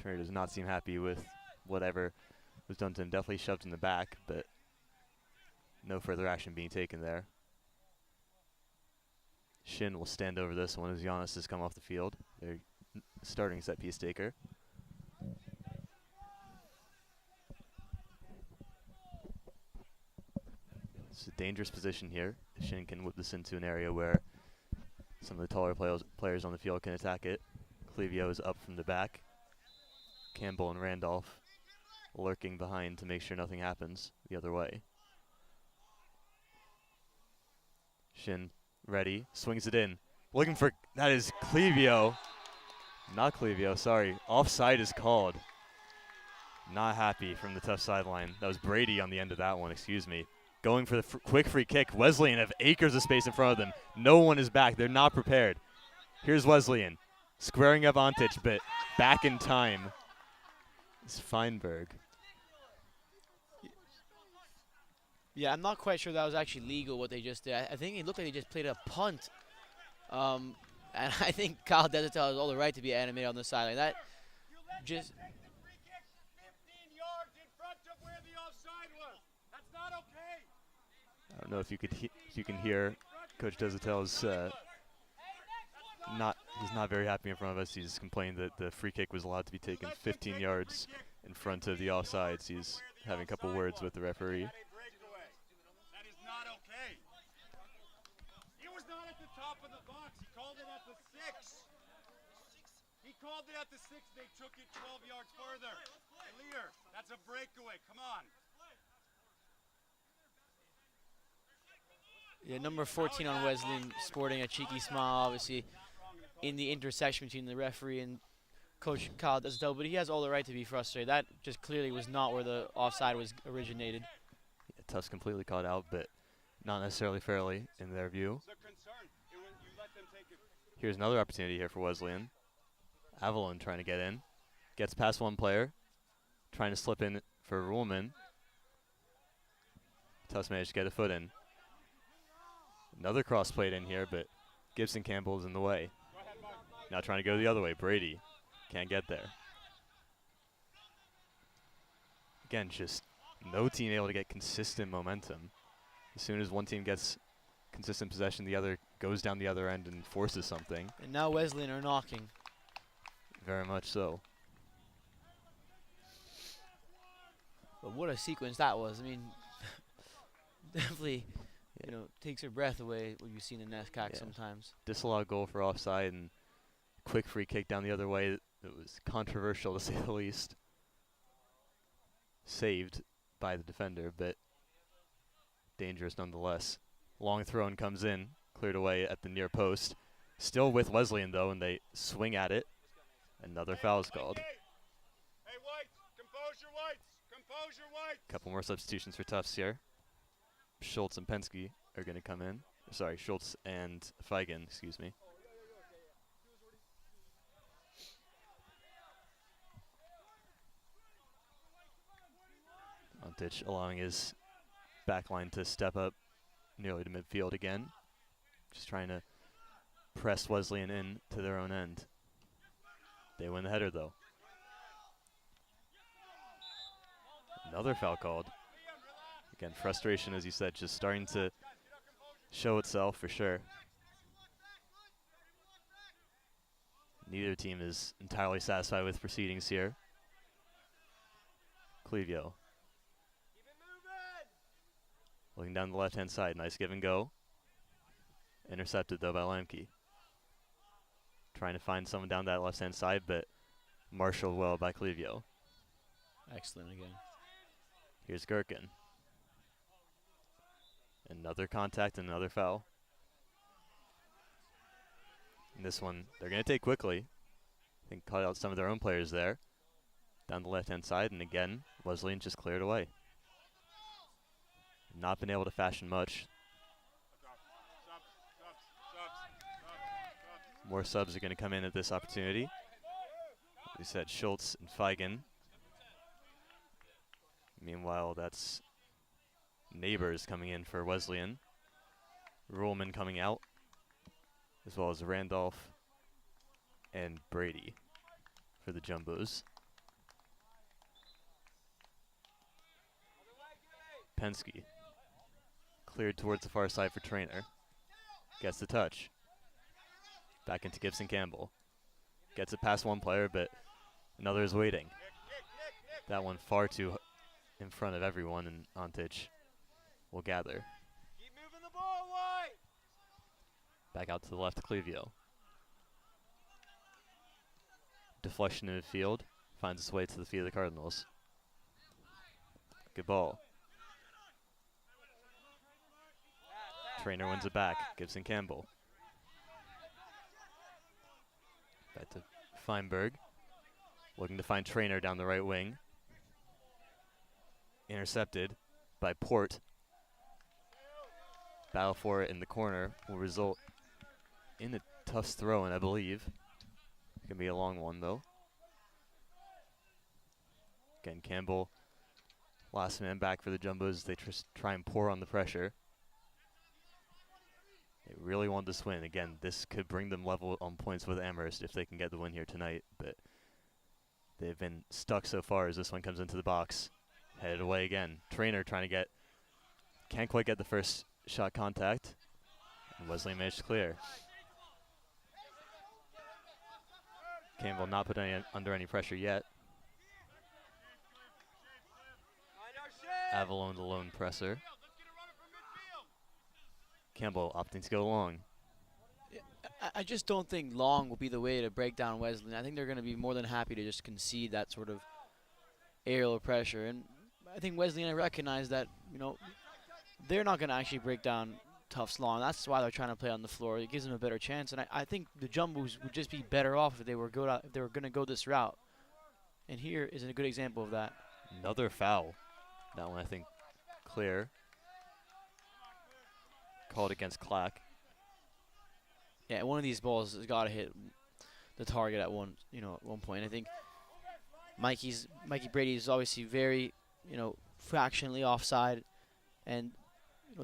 Speaker 2: Trainer does not seem happy with whatever was done to him. Definitely shoved in the back, but no further action being taken there. Shin will stand over this one as Giannis has come off the field. Their starting set piece taker. It's a dangerous position here. Shin can whip this into an area where some of the taller players on the field can attack it. Clevio is up from the back. Campbell and Randolph lurking behind to make sure nothing happens the other way. Shin ready, swings it in. Looking for, that is Clevio. Not Clevio, sorry. Offside is called. Not happy from the Tufts sideline. That was Brady on the end of that one, excuse me. Going for the quick free kick. Wesleyan have acres of space in front of them. No one is back. They're not prepared. Here's Wesleyan. Squaring up Ontic, but back in time is Feinberg.
Speaker 3: Yeah, I'm not quite sure that was actually legal what they just did. I think it looked like they just played a punt. And I think Kyle Desatel has all the right to be animated on the sideline. That just...
Speaker 2: I don't know if you could if you can hear Coach Desatel's he's not very happy in front of us. He's complaining that the free kick was allowed to be taken 15 yards in front of the offsides. He's having a couple words with the referee.
Speaker 5: That is not okay. He was not at the top of the box. He called it at the 6. He called it at the 6. They took it 12 yards further. Lear, that's a breakaway. Come on.
Speaker 3: Yeah, number 14 on Wesleyan sporting a cheeky smile, obviously, in the intersection between the referee and Coach Kyle Desatel, but he has all the right to be frustrated. That just clearly was not where the offside was originated.
Speaker 2: Yeah, Tufts completely caught out, but not necessarily fairly in their view. Here's another opportunity here for Wesleyan. Avalon trying to get in. Gets past one player. Trying to slip in for Ruhlman. Tufts managed to get a foot in. Another cross played in here, but Gibson Campbell is in the way. Now trying to go the other way. Brady can't get there. Again, just no team able to get consistent momentum. As soon as one team gets consistent possession, the other goes down the other end and forces something.
Speaker 3: And now Wesleyan are knocking.
Speaker 2: Very much so.
Speaker 3: But what a sequence that was. I mean, definitely, you know, takes your breath away what you've seen in NESCAC sometimes.
Speaker 2: Disallowed goal for offside and quick free kick down the other way. It was controversial to say the least. Saved by the defender, but dangerous nonetheless. Long throw and comes in, cleared away at the near post. Still with Wesleyan though, and they swing at it. Another foul is called.
Speaker 5: Hey, Whites, compose your Whites. Compose your Whites.
Speaker 2: Couple more substitutions for Tufts here. Schultz and Penske are going to come in. Sorry, Schultz and Feigen, excuse me. Ontic allowing his backline to step up nearly to midfield again. Just trying to press Wesleyan in to their own end. They win the header though. Another foul called. Again, frustration, as you said, just starting to show itself for sure. Neither team is entirely satisfied with proceedings here. Clevio. Looking down the left-hand side, nice give and go. Intercepted though by Lamke. Trying to find someone down that left-hand side, but marshaled well by Clevio.
Speaker 3: Excellent again.
Speaker 2: Here's Gherkin. Another contact and another foul. And this one, they're going to take quickly. I think caught out some of their own players there. Down the left-hand side, and again, Wesleyan just cleared away. Not been able to fashion much. More subs are going to come in at this opportunity. Like we said, Schultz and Feigen. Meanwhile, that's Neighbors coming in for Wesleyan. Ruhlman coming out, as well as Randolph and Brady for the Jumbos. Penske cleared towards the far side for Trainer. Gets the touch. Back into Gibson Campbell. Gets it past one player, but another is waiting. That one far too in front of everyone, and Ontic will gather.
Speaker 5: Keep moving the ball, White.
Speaker 2: Back out to the left, Clevio. Deflection in midfield. Finds its way to the feet of the Cardinals. Good ball. Trainer wins it back. Gibson Campbell. Back to Feinberg. Looking to find Trainer down the right wing. Intercepted by Port. Battle for it in the corner will result in a Tufts throw-in, I believe. It's going to be a long one, though. Again, Campbell, last man back for the Jumbos. They try and pour on the pressure. They really want this win. Again, this could bring them level on points with Amherst if they can get the win here tonight. But they've been stuck so far as this one comes into the box. Headed away again. Trainer trying to get, can't quite get the first shot contact. And Wesleyan managed to clear. Campbell not put under any pressure yet. Avalon the lone presser. Campbell opting to go long.
Speaker 3: I just don't think long will be the way to break down Wesleyan. I think they're going to be more than happy to just concede that sort of aerial pressure. And I think Wesleyan recognize that, you know, they're not going to actually break down Tufts long. That's why they're trying to play on the floor. It gives them a better chance. And I think the Jumbos would just be better off if they were going to go this route. And here is a good example of that.
Speaker 2: Another foul. That one, I think, clear. Called against Clack.
Speaker 3: Yeah, one of these balls has got to hit the target at one point. I think Mikey Brady is obviously very, fractionally offside, and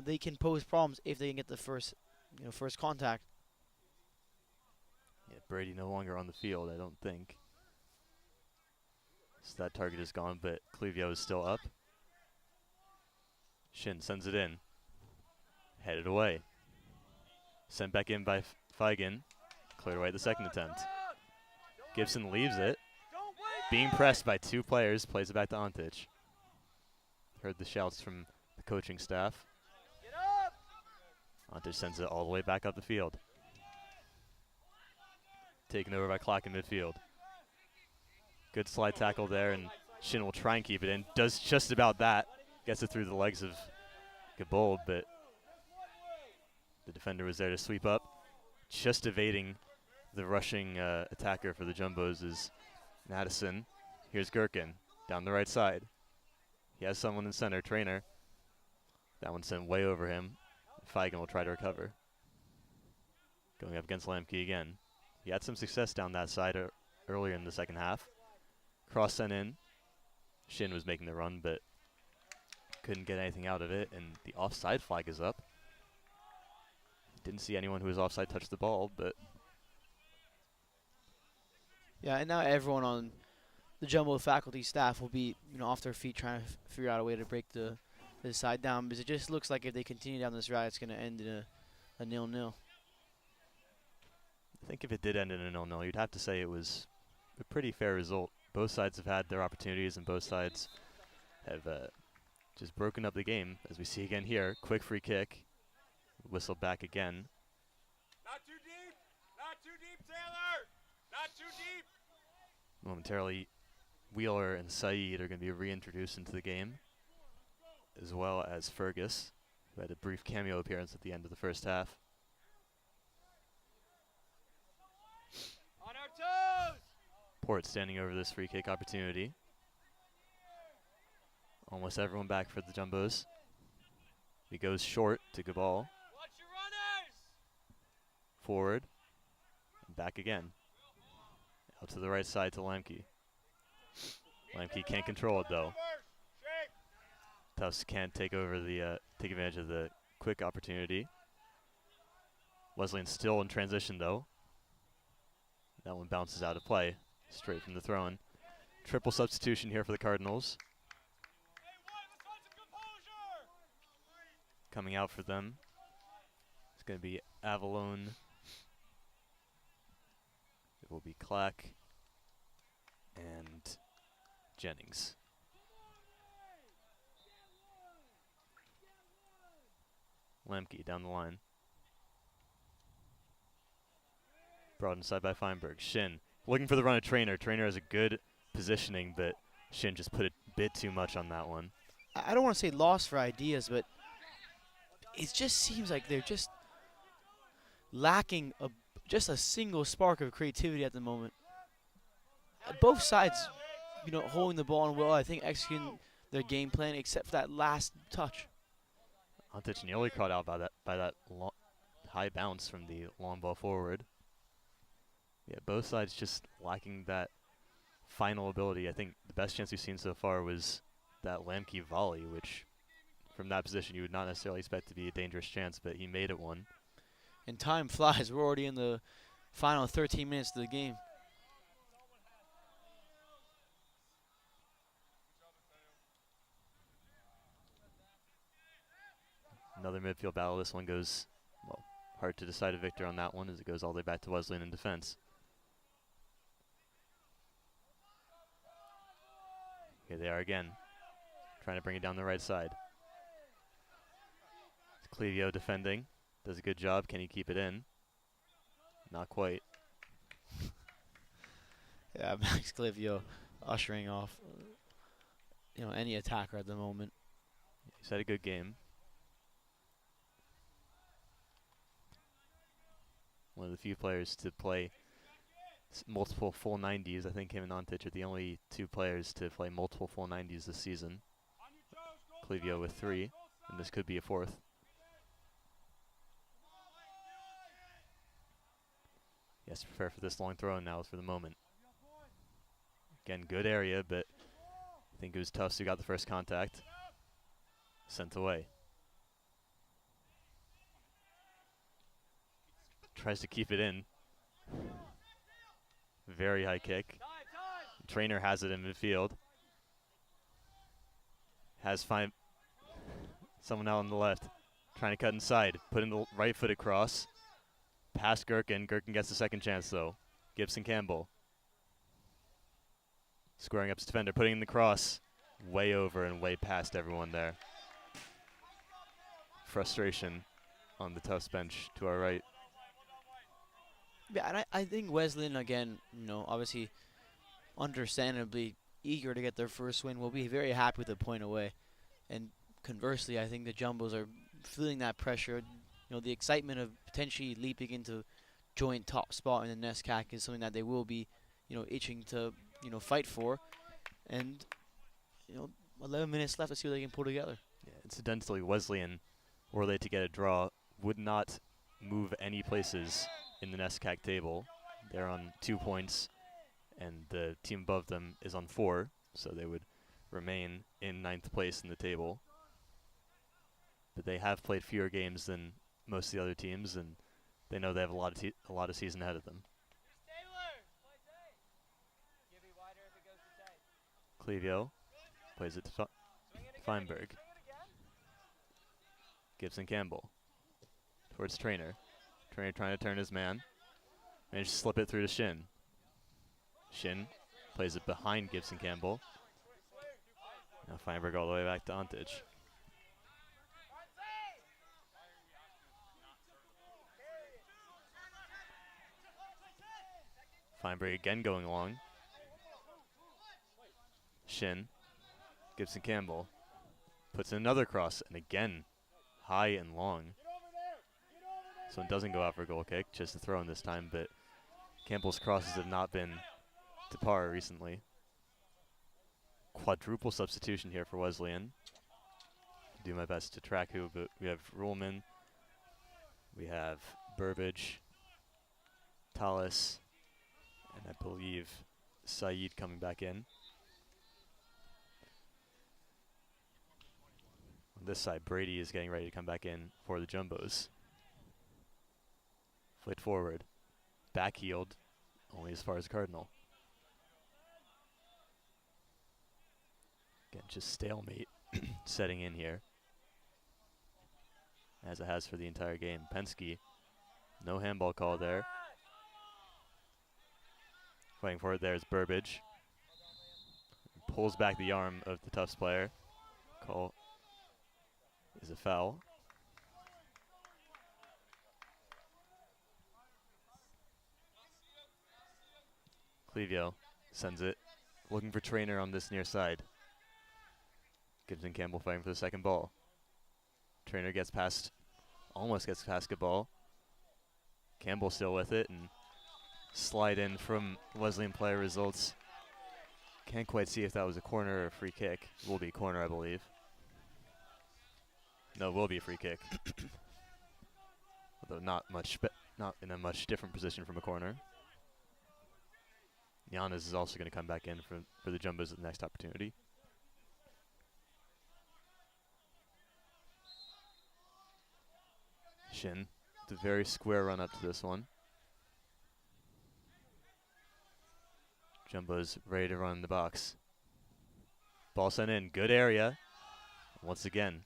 Speaker 3: they can pose problems if they can get the first contact.
Speaker 2: Yeah, Brady no longer on the field, I don't think. So that target is gone, but Clevio is still up. Shin sends it in. Headed away. Sent back in by Feigen. Cleared away the second attempt. Gibson leaves it. Being pressed by two players, plays it back to Antich. Heard the shouts from the coaching staff. Antich sends it all the way back up the field. Taken over by Clock in midfield. Good slide tackle there, and Shin will try and keep it in. Does just about that. Gets it through the legs of Gabold, but the defender was there to sweep up. Just evading the rushing attacker for the Jumbos is Madison. Here's Gherkin down the right side. He has someone in center, Trainer. That one sent way over him. Feigen will try to recover. Going up against Lamke again. He had some success down that side earlier in the second half. Cross sent in. Shin was making the run, but couldn't get anything out of it, and the offside flag is up. Didn't see anyone who was offside touch the ball, but
Speaker 3: yeah, and now everyone on the Jumbo faculty staff will be off their feet trying to figure out a way to break the side down, because it just looks like if they continue down this route, it's going to end in a 0-0.
Speaker 2: I think if it did end in a 0-0, you'd have to say it was a pretty fair result. Both sides have had their opportunities, and both sides have just broken up the game, as we see again here. Quick free kick. Whistle back again.
Speaker 5: Not too deep! Not too deep, Taylor! Not too deep!
Speaker 2: Momentarily, Wheeler and Saeed are going to be reintroduced into the game, as well as Fergus, who had a brief cameo appearance at the end of the first half.
Speaker 5: On our toes!
Speaker 2: Port standing over this free kick opportunity. Almost everyone back for the Jumbos. He goes short to Gabal.
Speaker 5: Watch your runners!
Speaker 2: Forward. And back again. Out to the right side to Lamke. Lamke can't control it though. Tufts can't take advantage of the quick opportunity. Wesleyan still in transition though. That one bounces out of play. Straight from the throw-in. Triple substitution here for the Cardinals. Coming out for them, it's going to be Avalon. It will be Clack and Jennings. Lemke down the line. Brought inside by Feinberg. Shin looking for the run of Trainer. Trainer has a good positioning, but Shin just put a bit too much on that one.
Speaker 3: I don't want to say lost for ideas, but it just seems like they're just lacking just a single spark of creativity at the moment. Both sides, holding the ball and well, I think executing their game plan, except for that last touch.
Speaker 2: Antic nearly caught out by that high bounce from the long ball forward. Yeah, both sides just lacking that final ability. I think the best chance we've seen so far was that Lamke volley, which from that position you would not necessarily expect to be a dangerous chance, but he made it one.
Speaker 3: And time flies. We're already in the final 13 minutes of the game.
Speaker 2: Another midfield battle. This one goes, well, hard to decide a victor on that one as it goes all the way back to Wesleyan in defense. Here they are again, trying to bring it down the right side. Clevio defending, does a good job. Can he keep it in? Not quite.
Speaker 3: Yeah, Max Clevio ushering off, any attacker at the moment.
Speaker 2: He's had a good game. One of the few players to play multiple full 90s. I think him and Antic are the only two players to play multiple full 90s this season. Clevio with 3, and this could be a 4th. He has to prepare for this long throw now for the moment. Again, good area, but I think it was Tufts who got the first contact. Sent away. Tries to keep it in. Very high kick. Trainer has it in midfield. Has someone out on the left. Trying to cut inside. Putting the right foot across. Past Gherkin. Gherkin gets the second chance though. Gibson Campbell. Squaring up his defender. Putting in the cross. Way over and way past everyone there. Frustration on the Tufts bench to our right.
Speaker 3: Yeah, and I think Wesleyan, again, obviously understandably eager to get their first win, will be very happy with a point away. And conversely, I think the Jumbos are feeling that pressure. The excitement of potentially leaping into joint top spot in the NESCAC is something that they will be, itching to, fight for. And, 11 minutes left to see what they can pull together.
Speaker 2: Yeah, incidentally, Wesleyan, were they to get a draw, would not move any places in the NESCAC table. They're on 2 points, and the team above them is on 4, so they would remain in 9th place in the table. But they have played fewer games than most of the other teams, and they know they have a lot of season ahead of them. Clevio plays it to Feinberg. Gibson Campbell towards Trainer. Trainer trying to turn his man. Managed to slip it through to Shin. Shin plays it behind Gibson Campbell. Now Feinberg all the way back to Antic. Feinberg again going long. Shin. Gibson Campbell puts in another cross, and again high and long. So it doesn't go out for a goal kick, just a throw in this time, but Campbell's crosses have not been to par recently. Quadruple substitution here for Wesleyan. Do my best to track who, but we have Ruhlman, we have Burbage, Tallis, and I believe Saeed coming back in. On this side, Brady is getting ready to come back in for the Jumbos. Flicked forward, back heeled, only as far as Cardinal. Again, just stalemate setting in here, as it has for the entire game. Penske, no handball call there. Fighting for it there is Burbage. Pulls back the arm of the Tufts player. Call is a foul. Clevio sends it, looking for Trainer on this near side. Gibson Campbell fighting for the second ball. Trainer gets past almost gets basketball. Campbell still with it, and slide in from Wesleyan player results. Can't quite see if that was a corner or a free kick. Will be corner, I believe. No, will be a free kick. Although not in a much different position from a corner. Giannis is also going to come back in for the Jumbos at the next opportunity. Shin, it's a very square run up to this one. Jumbo's ready to run in the box. Ball sent in, good area. Once again,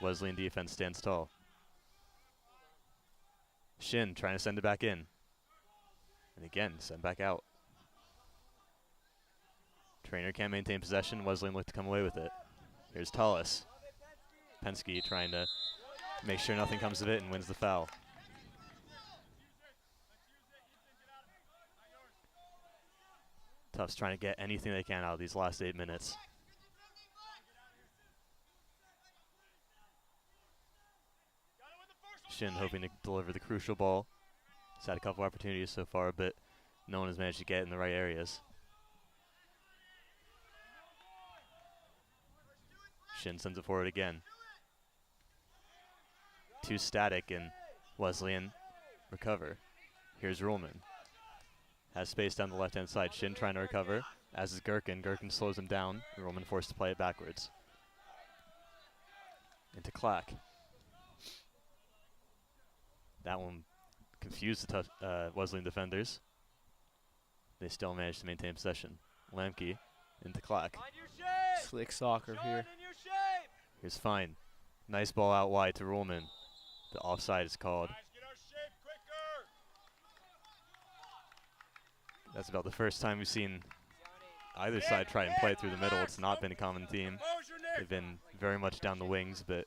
Speaker 2: Wesleyan defense stands tall. Shin trying to send it back in. And again, send back out. Trainer can't maintain possession. Wesleyan look to come away with it. Here's Tallis. Penske trying to make sure nothing comes of it and wins the foul. Tufts trying to get anything they can out of these last 8 minutes. Shin hoping to deliver the crucial ball. He's had a couple opportunities so far, but no one has managed to get in the right areas. Shin sends it forward again. Too static, and Wesleyan recover. Here's Ruhlman. Has space down the left-hand side. Shin trying to recover, as is Gherkin. Gherkin slows him down. Ruhlman forced to play it backwards. Into Clack. That one confused the Wesleyan defenders. They still managed to maintain possession. Lamke into Clack.
Speaker 3: Slick soccer here.
Speaker 2: Here's Fine. Nice ball out wide to Ruhlman. The offside is called. That's about the first time we've seen either side try and play it through the middle. It's not been a common theme. They've been very much down the wings, but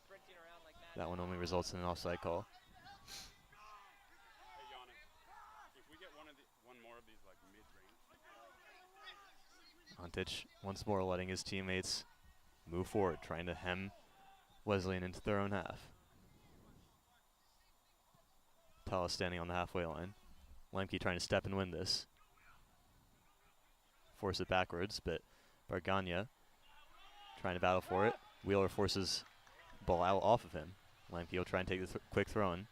Speaker 2: that one only results in an offside call. Antic once more letting his teammates move forward, trying to hem Wesleyan into their own half. Tallis standing on the halfway line. Lemke trying to step and win this. Force it backwards, but Bargania trying to battle for it. Wheeler forces ball out off of him. Lemke will try and take the quick throw in.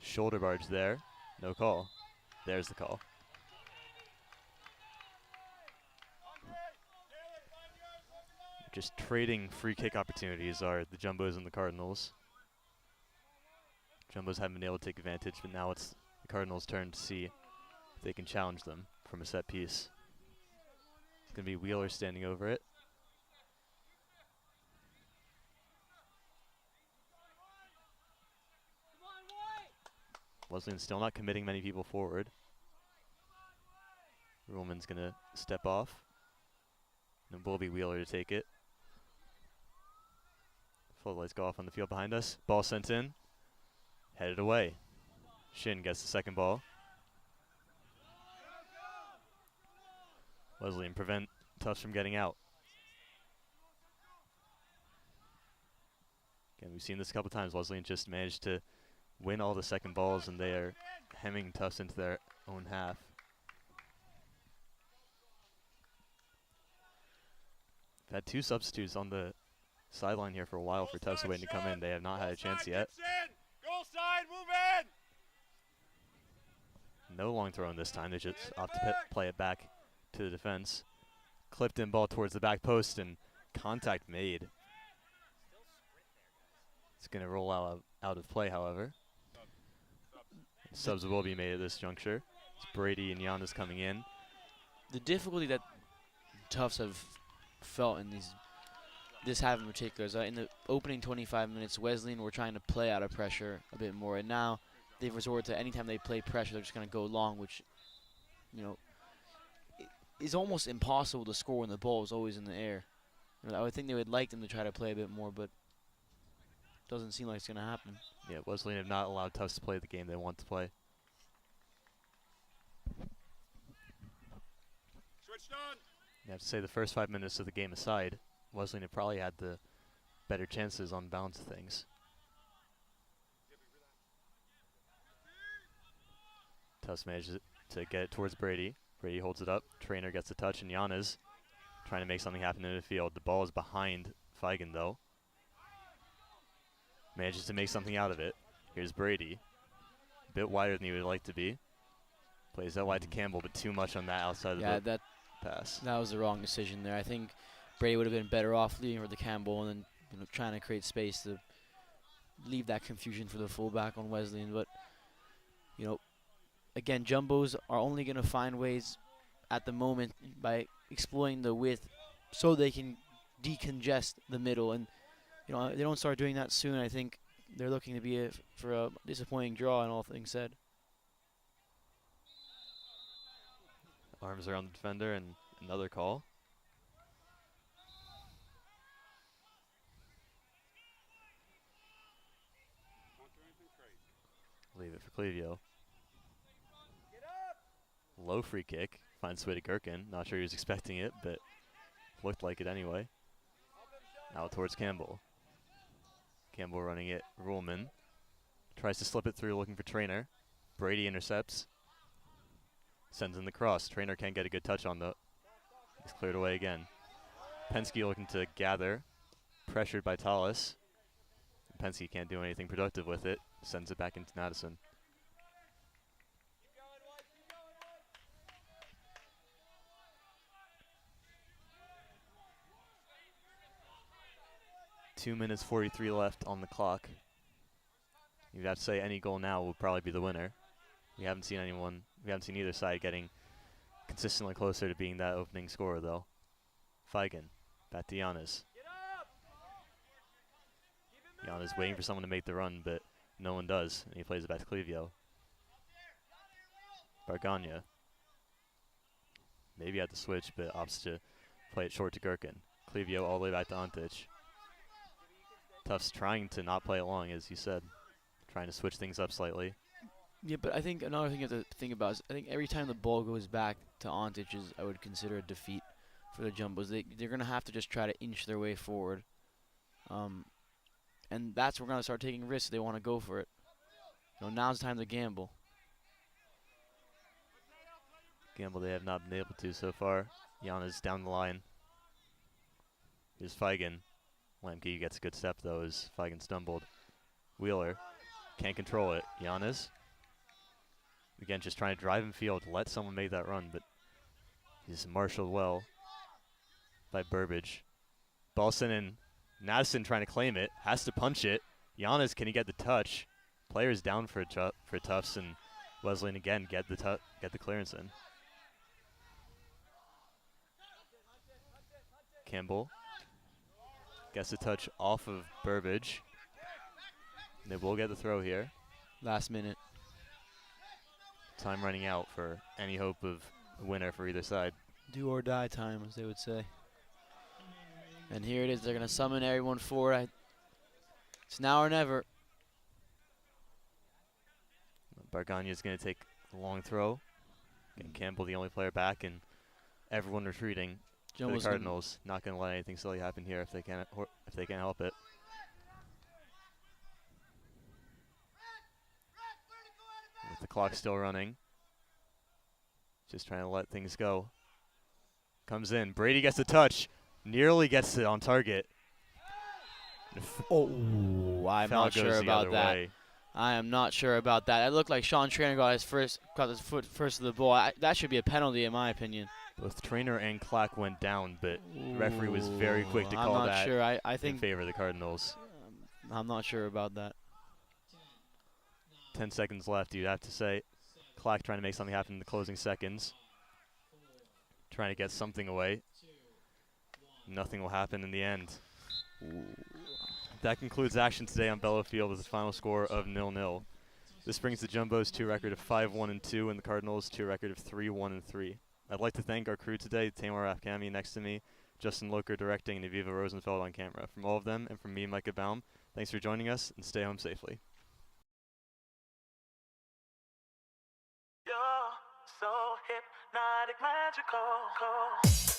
Speaker 2: Shoulder barge there. No call. There's the call. Just trading free kick opportunities are the Jumbos and the Cardinals. Jumbos haven't been able to take advantage, but now it's the Cardinals' turn to see if they can challenge them from a set piece. It's going to be Wheeler standing over it. Wesleyan still not committing many people forward. Ruhlman's going to step off. And it will be Wheeler to take it. Floodlights go off on the field behind us. Ball sent in. Headed away. Shin gets the second ball. Wesleyan prevent Tufts from getting out. Again, we've seen this a couple times. Wesleyan just managed to win all the second balls, and they are hemming Tufts into their own half. They've had two substitutes on the sideline here for a while for Tufts waiting to come in. They have not had a chance yet.
Speaker 5: Goal side, move in.
Speaker 2: No long throw in this time. They just opt to play it back to the defense. Clipped in ball towards the back post, and contact made. It's going to roll out of play, however. Subs will be made at this juncture. It's Brady and Giannis coming in.
Speaker 3: The difficulty that Tufts have felt in this half in particular is in the opening 25 minutes, Wesleyan were trying to play out of pressure a bit more, and now they've resorted to anytime they play pressure, they're just going to go long, which, you know, is almost impossible to score when the ball is always in the air. You know, I would think they would like them to try to play a bit more, but doesn't seem like it's going to happen.
Speaker 2: Yeah, Wesleyan have not allowed Tufts to play the game they want to play.
Speaker 5: Switched on.
Speaker 2: You have to say the first 5 minutes of the game aside, Wesleyan have probably had the better chances on balance of things. Tufts manages to get it towards Brady. Brady holds it up. Trainer gets a touch, and Giannis trying to make something happen in the field. The ball is behind Feigen, though. Manages to make something out of it. Here's Brady. A bit wider than he would like to be. Plays that wide to Campbell, but too much on that outside of the pass.
Speaker 3: That was the wrong decision there. I think Brady would have been better off leading for the Campbell and then trying to create space to leave that confusion for the fullback on Wesleyan. But, again, Jumbos are only going to find ways at the moment by exploiting the width so they can decongest the middle. And, they don't start doing that soon. I think they're looking to be for a disappointing draw, and all things said.
Speaker 2: Arms around the defender, and another call. Leave it for Clevio. Low free kick. Finds way to Gherkin. Not sure he was expecting it, but looked like it anyway. Now towards Campbell. Campbell running it. Ruhlman tries to slip it through, looking for Trainer. Brady intercepts. Sends in the cross. Trainer can't get a good touch on the. He's cleared away again. Penske looking to gather. Pressured by Tallis. Penske can't do anything productive with it. Sends it back into Madison. Two minutes 43 left on the clock. You'd have to say any goal now will probably be the winner. We haven't seen either side getting consistently closer to being that opening scorer, though. Feigen, back to Giannis. Giannis waiting for someone to make the run, but no one does, and he plays it back to Clevio. Bargagna. Maybe had to switch, but opts to play it short to Gherkin. Clevio all the way back to Antich. Tufts trying to not play it long, as you said. Trying to switch things up slightly.
Speaker 3: Yeah, but I think another thing you have to think about is I think every time the ball goes back to Antich is I would consider a defeat for the Jumbos. They're going to have to just try to inch their way forward. And that's where we're going to start taking risks. They want to go for it. Now's the time to gamble.
Speaker 2: Gamble they have not been able to so far. Giannis down the line. Here's Feigen. Lemke gets a good step, though, as Feigen stumbled. Wheeler can't control it. Giannis, again, just trying to drive in field, let someone make that run, but he's marshaled well by Burbage. Ball sent in. Madison trying to claim it, has to punch it. Giannis, can he get the touch? Players down for Tufts, and Wesleyan again get the clearance in. Campbell gets a touch off of Burbage. They will get the throw here.
Speaker 3: Last minute.
Speaker 2: Time running out for any hope of a winner for either side.
Speaker 3: Do or die time, as they would say. And here it is. They're going to summon everyone forward. It's now or never.
Speaker 2: Bargagna is going to take a long throw. Again, Campbell the only player back, and everyone retreating. The Cardinals not going to let anything silly happen here if they can't help it. With the clock still running, just trying to let things go. Comes in. Brady gets a touch. Nearly gets it on target.
Speaker 3: Oh, I'm not sure about that.
Speaker 2: Way.
Speaker 3: I am not sure about that. It looked like Sean Trainer got his foot first of the ball. That should be a penalty, in my opinion.
Speaker 2: Both Trainer and Clack went down, but the referee was very quick to call that.
Speaker 3: I'm not sure. I think
Speaker 2: in favor of the Cardinals.
Speaker 3: I'm not sure about that.
Speaker 2: 10 seconds left, you'd have to say. Clack trying to make something happen in the closing seconds. Trying to get something away. Nothing will happen in the end. That concludes action today on Bellow Field with a final score of 0-0. This brings the Jumbos to a record of 5-1-2 and the Cardinals to a record of 3-1-3. I'd like to thank our crew today, Tamar Afkami next to me, Justin Loker directing, and Aviva Rosenfeld on camera. From all of them and from me, Micah Baum, thanks for joining us, and stay home safely.
Speaker 1: You're so hypnotic, magical.